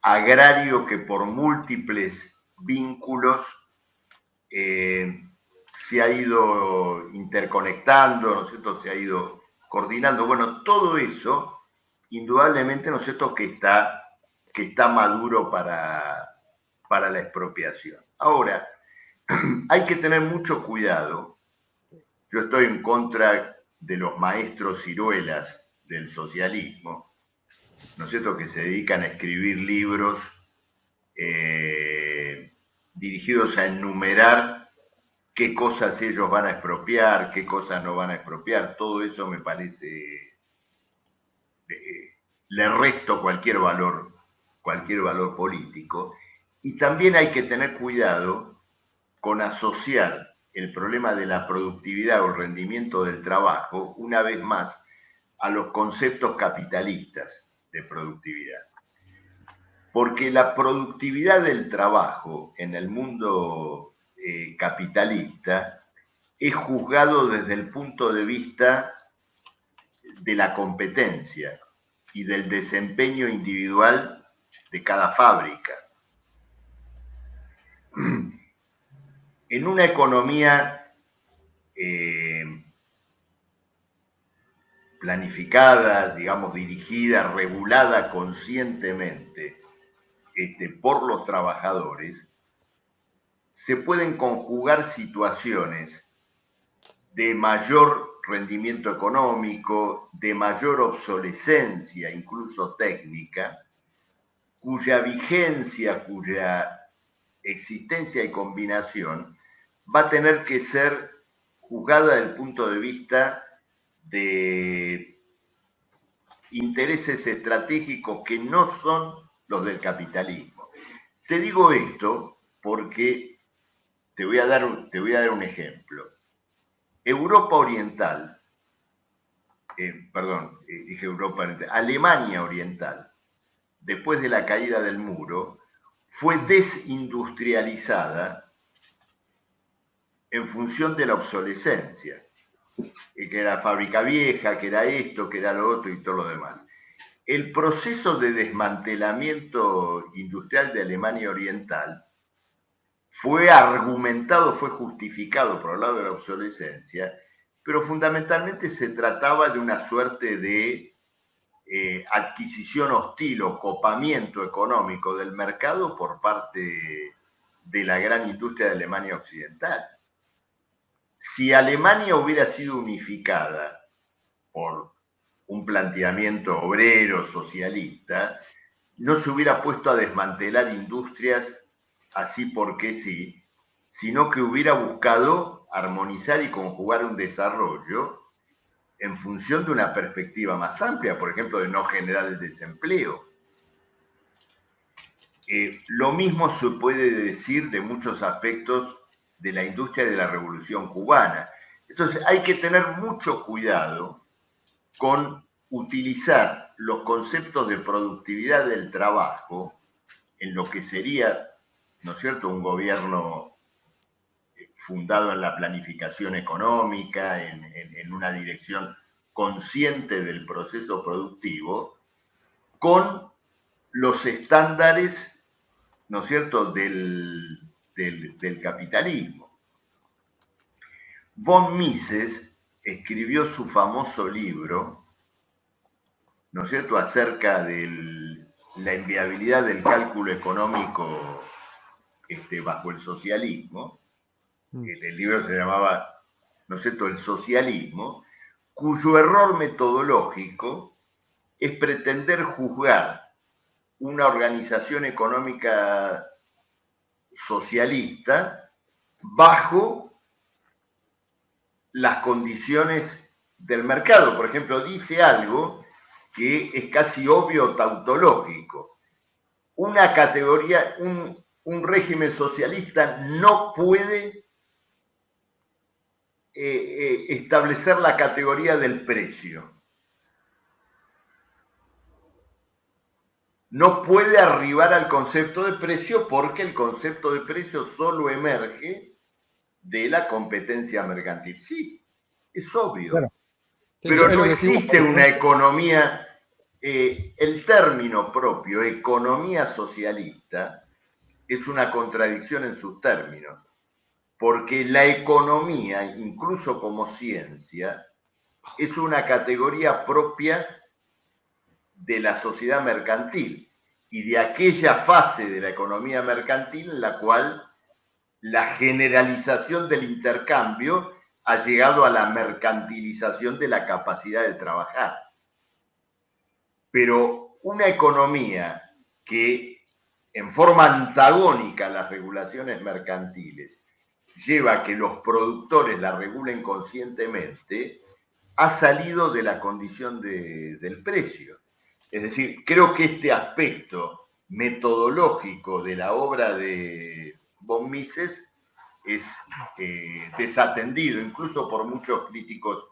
agrario que por múltiples vínculos se ha ido interconectando, ¿no es cierto? Se ha ido coordinando. Bueno, todo eso, indudablemente, ¿no es cierto?, que está maduro para la expropiación. Ahora, hay que tener mucho cuidado. Yo estoy en contra de los maestros ciruelas del socialismo, ¿no es cierto?, que se dedican a escribir libros dirigidos a enumerar qué cosas ellos van a expropiar, qué cosas no van a expropiar. Todo eso me parece, le resto cualquier valor político. Y también hay que tener cuidado con asociar el problema de la productividad o el rendimiento del trabajo, una vez más, a los conceptos capitalistas de productividad. Porque la productividad del trabajo en el mundo capitalista es juzgado desde el punto de vista de la competencia y del desempeño individual de cada fábrica. En una economía planificada, digamos, dirigida, regulada conscientemente por los trabajadores, se pueden conjugar situaciones de mayor rendimiento económico, de mayor obsolescencia, incluso técnica, cuya vigencia, cuya existencia y combinación va a tener que ser juzgada desde el punto de vista de intereses estratégicos que no son los del capitalismo. Te digo esto porque te voy a dar un ejemplo. Europa Oriental, dije Europa Oriental, Alemania Oriental, después de la caída del muro, fue desindustrializada en función de la obsolescencia, que era fábrica vieja, que era esto, que era lo otro y todo lo demás. El proceso de desmantelamiento industrial de Alemania Oriental fue argumentado, fue justificado por el lado de la obsolescencia, pero fundamentalmente se trataba de una suerte de adquisición hostil o copamiento económico del mercado por parte de la gran industria de Alemania Occidental. Si Alemania hubiera sido unificada por un planteamiento obrero, socialista, no se hubiera puesto a desmantelar industrias así porque sí, sino que hubiera buscado armonizar y conjugar un desarrollo en función de una perspectiva más amplia, por ejemplo, de no generar el desempleo. Lo mismo se puede decir de muchos aspectos de la industria de la Revolución Cubana. Entonces hay que tener mucho cuidado con utilizar los conceptos de productividad del trabajo en lo que sería, ¿no es cierto?, un gobierno fundado en la planificación económica, en una dirección consciente del proceso productivo, con los estándares, ¿no es cierto?, del capitalismo. Von Mises escribió su famoso libro, ¿no es cierto?, acerca de la inviabilidad del cálculo económico bajo el socialismo. El libro se llamaba, ¿no es cierto?, El socialismo, cuyo error metodológico es pretender juzgar una organización económica socialista bajo las condiciones del mercado. Por ejemplo, dice algo que es casi obvio tautológico. Una categoría, un régimen socialista no puede establecer la categoría del precio. No puede arribar al concepto de precio porque el concepto de precio solo emerge de la competencia mercantil. Sí, es obvio. Claro. Sí, pero no que existe una economía, el término propio, economía socialista, es una contradicción en sus términos, porque la economía, incluso como ciencia, es una categoría propia de la sociedad mercantil y de aquella fase de la economía mercantil en la cual la generalización del intercambio ha llegado a la mercantilización de la capacidad de trabajar. Pero una economía que, en forma antagónica a las regulaciones mercantiles, lleva a que los productores la regulen conscientemente, ha salido de la condición del precio. Es decir, creo que este aspecto metodológico de la obra de von Mises es desatendido, incluso por muchos críticos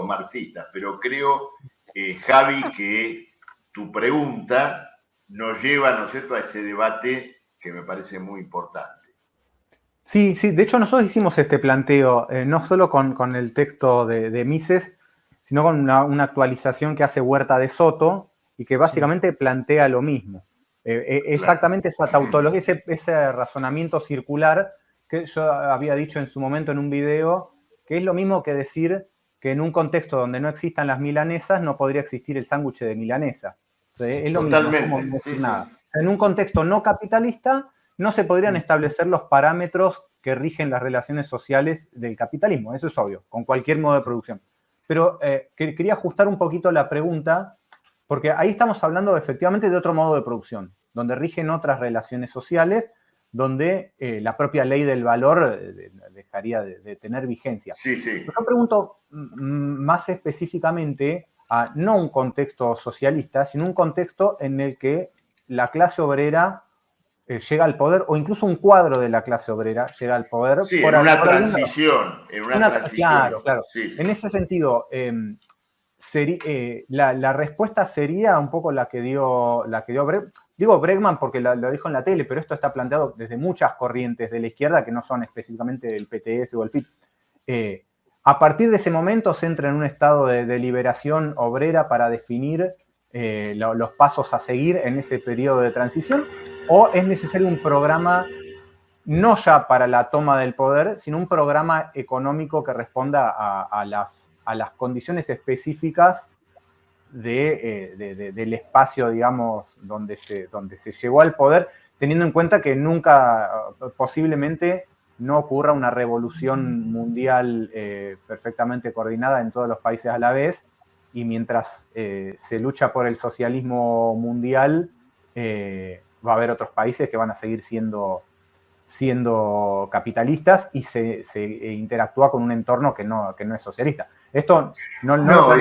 marxistas. Pero creo, Javi, que tu pregunta nos lleva, ¿no es cierto?, a ese debate que me parece muy importante. Sí, de hecho nosotros hicimos este planteo, no solo con el texto de Mises, sino con una actualización que hace Huerta de Soto y que básicamente plantea lo mismo. Exactamente esa tautología, ese razonamiento circular que yo había dicho en su momento en un video, que es lo mismo que decir que en un contexto donde no existan las milanesas no podría existir el sándwich de milanesa. Es lo mismo, es como no decir nada. En un contexto no capitalista no se podrían establecer los parámetros que rigen las relaciones sociales del capitalismo, eso es obvio, con cualquier modo de producción. Pero quería ajustar un poquito la pregunta, porque ahí estamos hablando efectivamente de otro modo de producción, donde rigen otras relaciones sociales, donde la propia ley del valor dejaría de tener vigencia. Sí, sí. Yo pregunto más específicamente a no un contexto socialista, sino un contexto en el que la clase obrera llega al poder, o incluso un cuadro de la clase obrera llega al poder. Sí, en una transición. Claro. Sí. En ese sentido, la respuesta sería un poco la que dio Bregman. Digo Bregman porque lo dijo en la tele, pero esto está planteado desde muchas corrientes de la izquierda que no son específicamente el PTS o el FIT. A partir de ese momento se entra en un estado de liberación obrera para definir los pasos a seguir en ese periodo de transición, o es necesario un programa no ya para la toma del poder, sino un programa económico que responda a las condiciones específicas del espacio, digamos, donde se llegó al poder, teniendo en cuenta que nunca, posiblemente, no ocurra una revolución mundial perfectamente coordinada en todos los países a la vez, y mientras se lucha por el socialismo mundial, va a haber otros países que van a seguir siendo capitalistas y se interactúa con un entorno que no es socialista. Esto no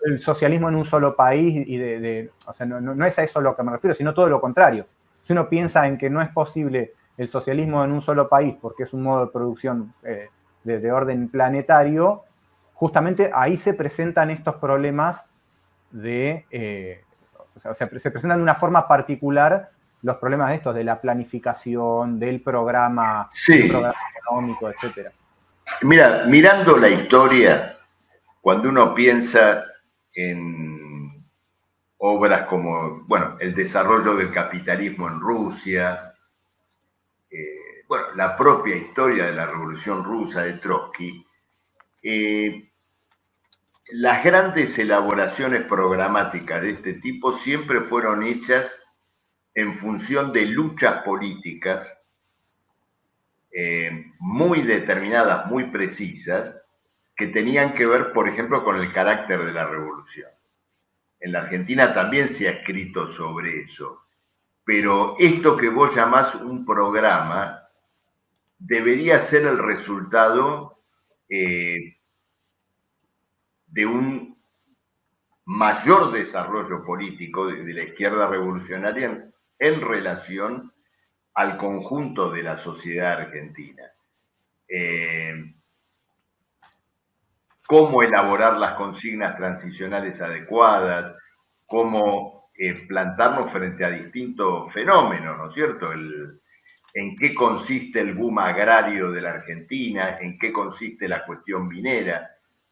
del socialismo en un solo país y o sea, no es a eso a lo que me refiero, sino todo lo contrario. Si uno piensa en que no es posible el socialismo en un solo país porque es un modo de producción de orden planetario, justamente ahí se presentan estos problemas se presentan de una forma particular los problemas de estos, de la planificación, del programa económico, etc. Mira, mirando la historia, cuando uno piensa en obras como, bueno, el desarrollo del capitalismo en Rusia, bueno, la propia historia de la Revolución Rusa de Trotsky, las grandes elaboraciones programáticas de este tipo siempre fueron hechas en función de luchas políticas muy determinadas, muy precisas, que tenían que ver, por ejemplo, con el carácter de la revolución. En la Argentina también se ha escrito sobre eso, pero esto que vos llamás un programa debería ser el resultado de un mayor desarrollo político de la izquierda revolucionaria en relación al conjunto de la sociedad argentina. Cómo elaborar las consignas transicionales adecuadas, cómo plantarnos frente a distintos fenómenos, ¿no es cierto? En qué consiste el boom agrario de la Argentina, en qué consiste la cuestión minera.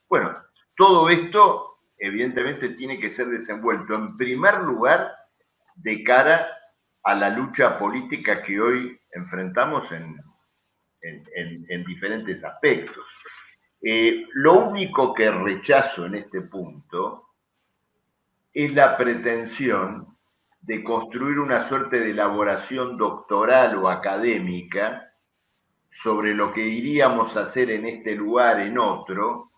Bueno, todo esto evidentemente tiene que ser desenvuelto en primer lugar de cara a la lucha política que hoy enfrentamos en diferentes aspectos. Lo único que rechazo en este punto es la pretensión de construir una suerte de elaboración doctoral o académica sobre lo que iríamos a hacer en este lugar, en otro,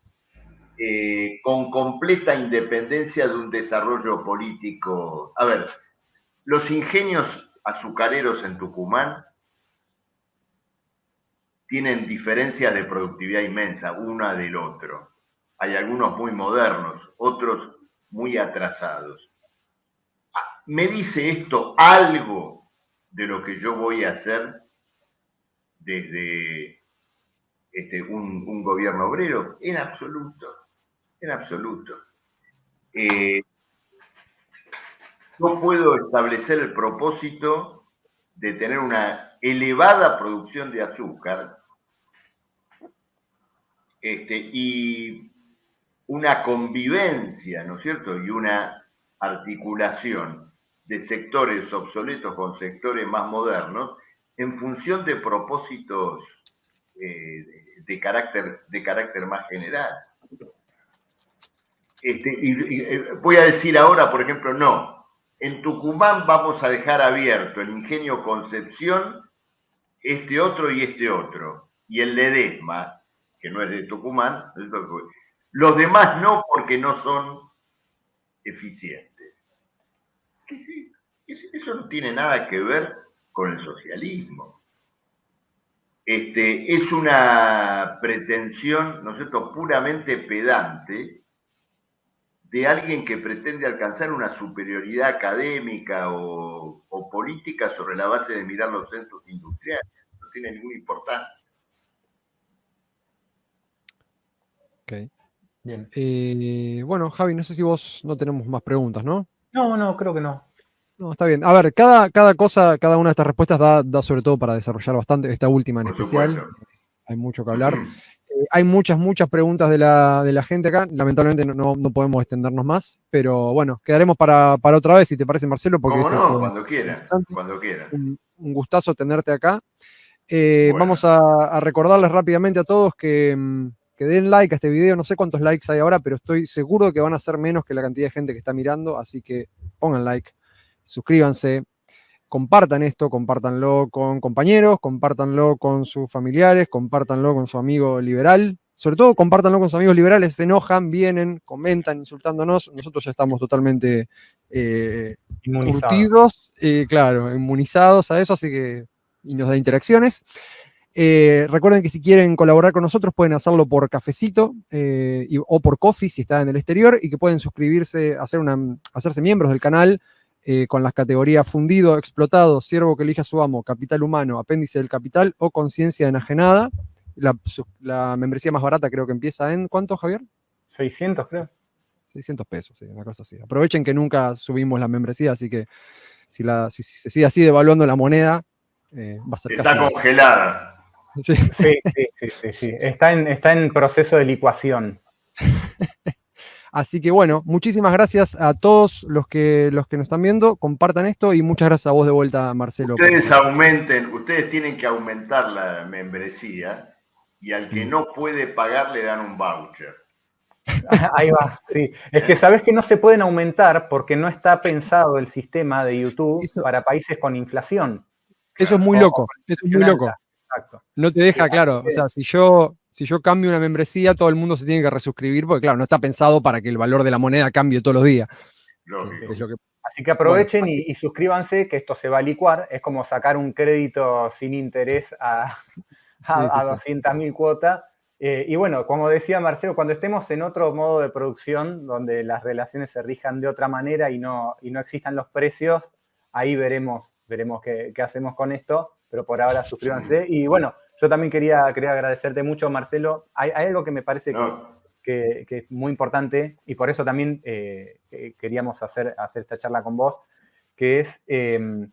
con completa independencia de un desarrollo político. A ver, los ingenios azucareros en Tucumán tienen diferencias de productividad inmensa, una del otro. Hay algunos muy modernos, otros muy atrasados. ¿Me dice esto algo de lo que yo voy a hacer desde un gobierno obrero? En absoluto, en absoluto. No puedo establecer el propósito de tener una elevada producción de azúcar y una convivencia, ¿no es cierto? Y una articulación de sectores obsoletos con sectores más modernos en función de propósitos de carácter más general. Voy a decir ahora, por ejemplo, no. En Tucumán vamos a dejar abierto el Ingenio Concepción, este otro y este otro. Y el Ledesma, que no es de Tucumán, los demás no, porque no son eficientes. Eso no tiene nada que ver con el socialismo. Es una pretensión, ¿no es cierto?, puramente pedante de alguien que pretende alcanzar una superioridad académica o política sobre la base de mirar los censos industriales. No tiene ninguna importancia. Ok. Bien. Bueno, Javi, no sé si vos no tenemos más preguntas, ¿no? No, creo que no. No, está bien. A ver, cada cosa, cada una de estas respuestas da sobre todo para desarrollar bastante, esta última en especial. Hay mucho que hablar. Hay muchas preguntas de la gente acá. Lamentablemente no podemos extendernos más, pero bueno, quedaremos para otra vez, si te parece, Marcelo, porque ¿Cómo no? Cuando quiera. Un gustazo tenerte acá. Bueno. Vamos a recordarles rápidamente a todos que den like a este video. No sé cuántos likes hay ahora, pero estoy seguro que van a ser menos que la cantidad de gente que está mirando, así que pongan like, suscríbanse, compartan esto, compártanlo con compañeros, compártanlo con sus familiares, compártanlo con su amigo liberal. Sobre todo, compártanlo con sus amigos liberales, se enojan, vienen, comentan, insultándonos. Nosotros ya estamos totalmente curtidos, claro, inmunizados a eso, así que, y nos da interacciones. Recuerden que si quieren colaborar con nosotros pueden hacerlo por Cafecito o por Coffee si están en el exterior, y que pueden suscribirse, hacerse miembros del canal con las categorías fundido, explotado, siervo que elija su amo, capital humano, apéndice del capital o conciencia enajenada. La membresía más barata creo que empieza en, ¿cuánto, Javier? 600, creo. 600 pesos, sí, una cosa así. Aprovechen que nunca subimos la membresía, así que si se sigue así devaluando la moneda, va a ser Está casi... congelada. Sí. Sí. Está en proceso de licuación. Así que bueno, muchísimas gracias a todos los que nos están viendo. Compartan esto y muchas gracias a vos de vuelta, Marcelo. Ustedes tienen que aumentar la membresía y al que no puede pagar le dan un voucher. Ahí va, sí. Es que sabés que no se pueden aumentar porque no está pensado el sistema de YouTube para países con inflación. Eso es muy loco, eso es muy loco. Exacto. No te deja, claro, o sea, si yo cambio una membresía, todo el mundo se tiene que resuscribir, porque claro, no está pensado para que el valor de la moneda cambie todos los días. Así que aprovechen y suscríbanse, que esto se va a licuar. Es como sacar un crédito sin interés a 200.000 cuotas. Y bueno, como decía Marcelo, cuando estemos en otro modo de producción, donde las relaciones se rijan de otra manera y no existan los precios, ahí veremos qué hacemos con esto, pero por ahora suscríbanse. Y bueno, yo también quería agradecerte mucho, Marcelo. Hay algo que me parece que es muy importante, y por eso también queríamos hacer esta charla con vos, que es el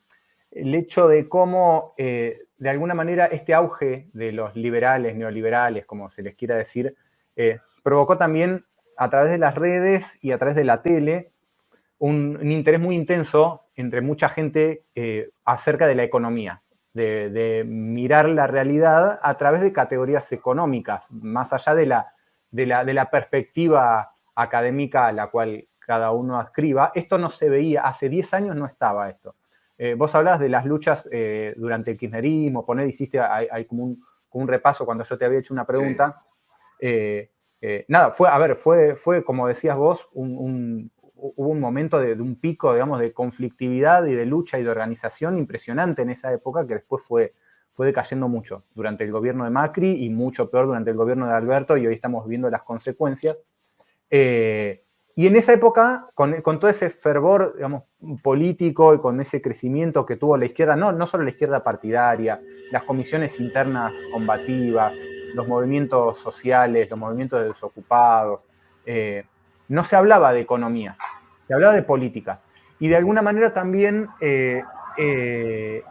hecho de cómo, de alguna manera, este auge de los liberales, neoliberales, como se les quiera decir, provocó también, a través de las redes y a través de la tele, un interés muy intenso entre mucha gente acerca de la economía, de mirar la realidad a través de categorías económicas, más allá de la perspectiva académica a la cual cada uno adscriba. Esto no se veía, hace 10 años no estaba esto. Vos hablabas de las luchas durante el kirchnerismo, hiciste hay como un repaso cuando yo te había hecho una pregunta. Sí. Nada, fue como decías vos, hubo un momento de un pico, digamos, de conflictividad y de lucha y de organización impresionante en esa época, que después fue decayendo mucho durante el gobierno de Macri y mucho peor durante el gobierno de Alberto, y hoy estamos viendo las consecuencias. Y en esa época, con todo ese fervor, digamos, político y con ese crecimiento que tuvo la izquierda, no solo la izquierda partidaria, las comisiones internas combativas, los movimientos sociales, los movimientos de desocupados, no se hablaba de economía, se hablaba de política. Y de alguna manera también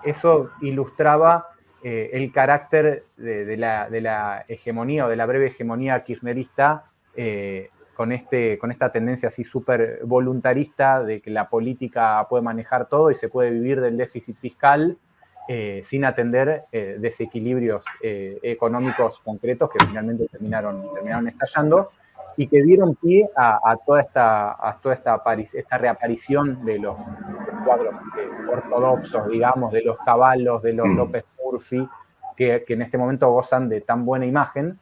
eso ilustraba el carácter de la hegemonía o de la breve hegemonía kirchnerista, con esta tendencia así súper voluntarista de que la política puede manejar todo y se puede vivir del déficit fiscal sin atender desequilibrios económicos concretos que finalmente terminaron estallando y que dieron pie a toda esta reaparición de los cuadros ortodoxos, digamos, de los Caballos, de los López Murphy, que en este momento gozan de tan buena imagen.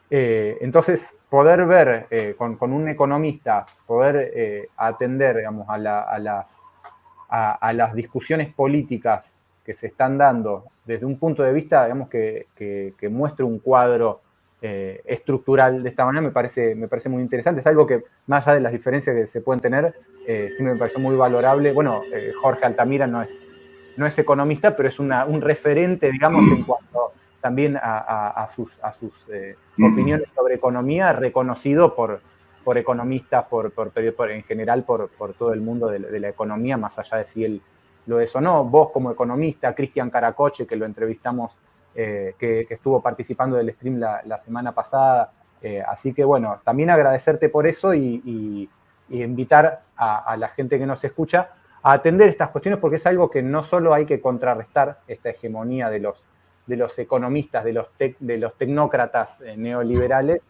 Entonces, poder ver con un economista, poder atender, digamos, a las discusiones políticas que se están dando desde un punto de vista, digamos, que muestre un cuadro estructural de esta manera, me parece muy interesante. Es algo que, más allá de las diferencias que se pueden tener, sí me pareció muy valorable. Bueno, Jorge Altamira no es economista, pero es un referente, digamos, en cuanto también a sus opiniones sobre economía, reconocido por economistas, en general por todo el mundo de la economía, más allá de si él lo es o no. Vos como economista, Cristian Caracoche, que lo entrevistamos, que estuvo participando del stream la semana pasada. Así que bueno, también agradecerte por eso y invitar a la gente que nos escucha a atender estas cuestiones, porque es algo que no solo hay que contrarrestar, esta hegemonía de los economistas, de los tecnócratas neoliberales,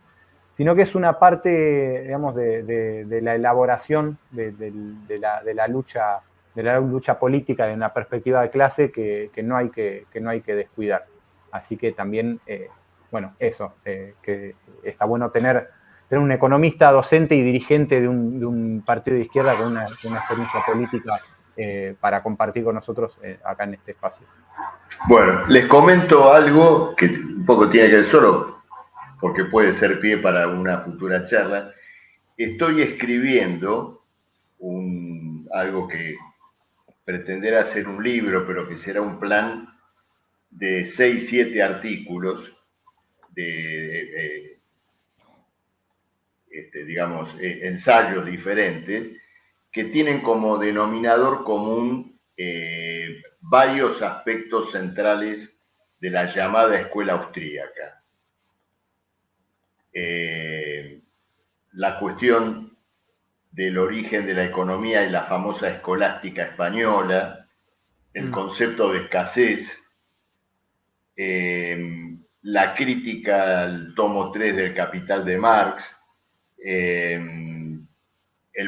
sino que es una parte, digamos, de la elaboración de la lucha política de una perspectiva de clase que no hay que descuidar. Así que también, bueno, eso, que está bueno tener un economista docente y dirigente de un partido de izquierda con una experiencia política para compartir con nosotros acá en este espacio. Bueno, les comento algo que un poco tiene que ver solo, porque puede ser pie para una futura charla. Estoy escribiendo algo que pretenderá ser un libro, pero que será un plan de 6, 7 artículos digamos, ensayos diferentes que tienen como denominador común varios aspectos centrales de la llamada escuela austríaca. La cuestión del origen de la economía y la famosa escolástica española, el concepto de escasez, la crítica al tomo 3 del Capital de Marx, el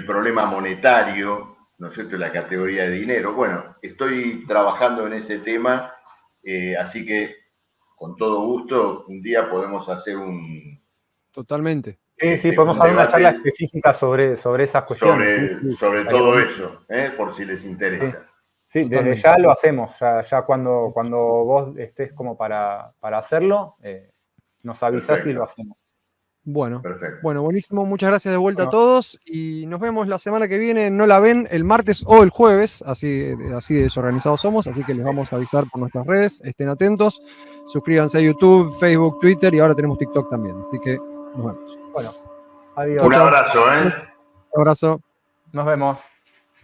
problema monetario, ¿no es cierto?, la categoría de dinero. Bueno, estoy trabajando en ese tema, así que con todo gusto un día podemos hacer un... Totalmente. Sí, podemos hacer una charla específica sobre esas cuestiones. Sobre todo eso, por si les interesa. Sí, desde ya lo hacemos. Ya cuando vos estés como para hacerlo, nos avisás. Perfecto. Y lo hacemos. Bueno, perfecto. Bueno, buenísimo. Muchas gracias de vuelta a todos y nos vemos la semana que viene. No la ven el martes o el jueves, así de desorganizados somos, así que les vamos a avisar por nuestras redes. Estén atentos, suscríbanse a YouTube, Facebook, Twitter y ahora tenemos TikTok también. Así que nos vemos. Bueno, adiós. Un abrazo, Un abrazo. Nos vemos.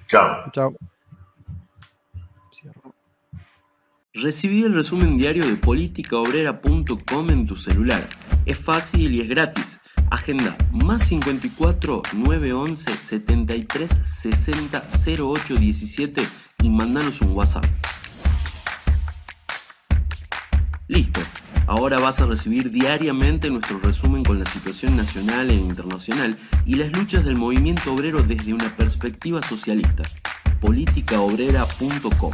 Chao. Chao. Recibí el resumen diario de politicaobrera.com en tu celular. Es fácil y es gratis. Agenda +54 911 73 60 08 17 y mandanos un WhatsApp. Listo. Ahora vas a recibir diariamente nuestro resumen con la situación nacional e internacional y las luchas del movimiento obrero desde una perspectiva socialista. politicaobrera.com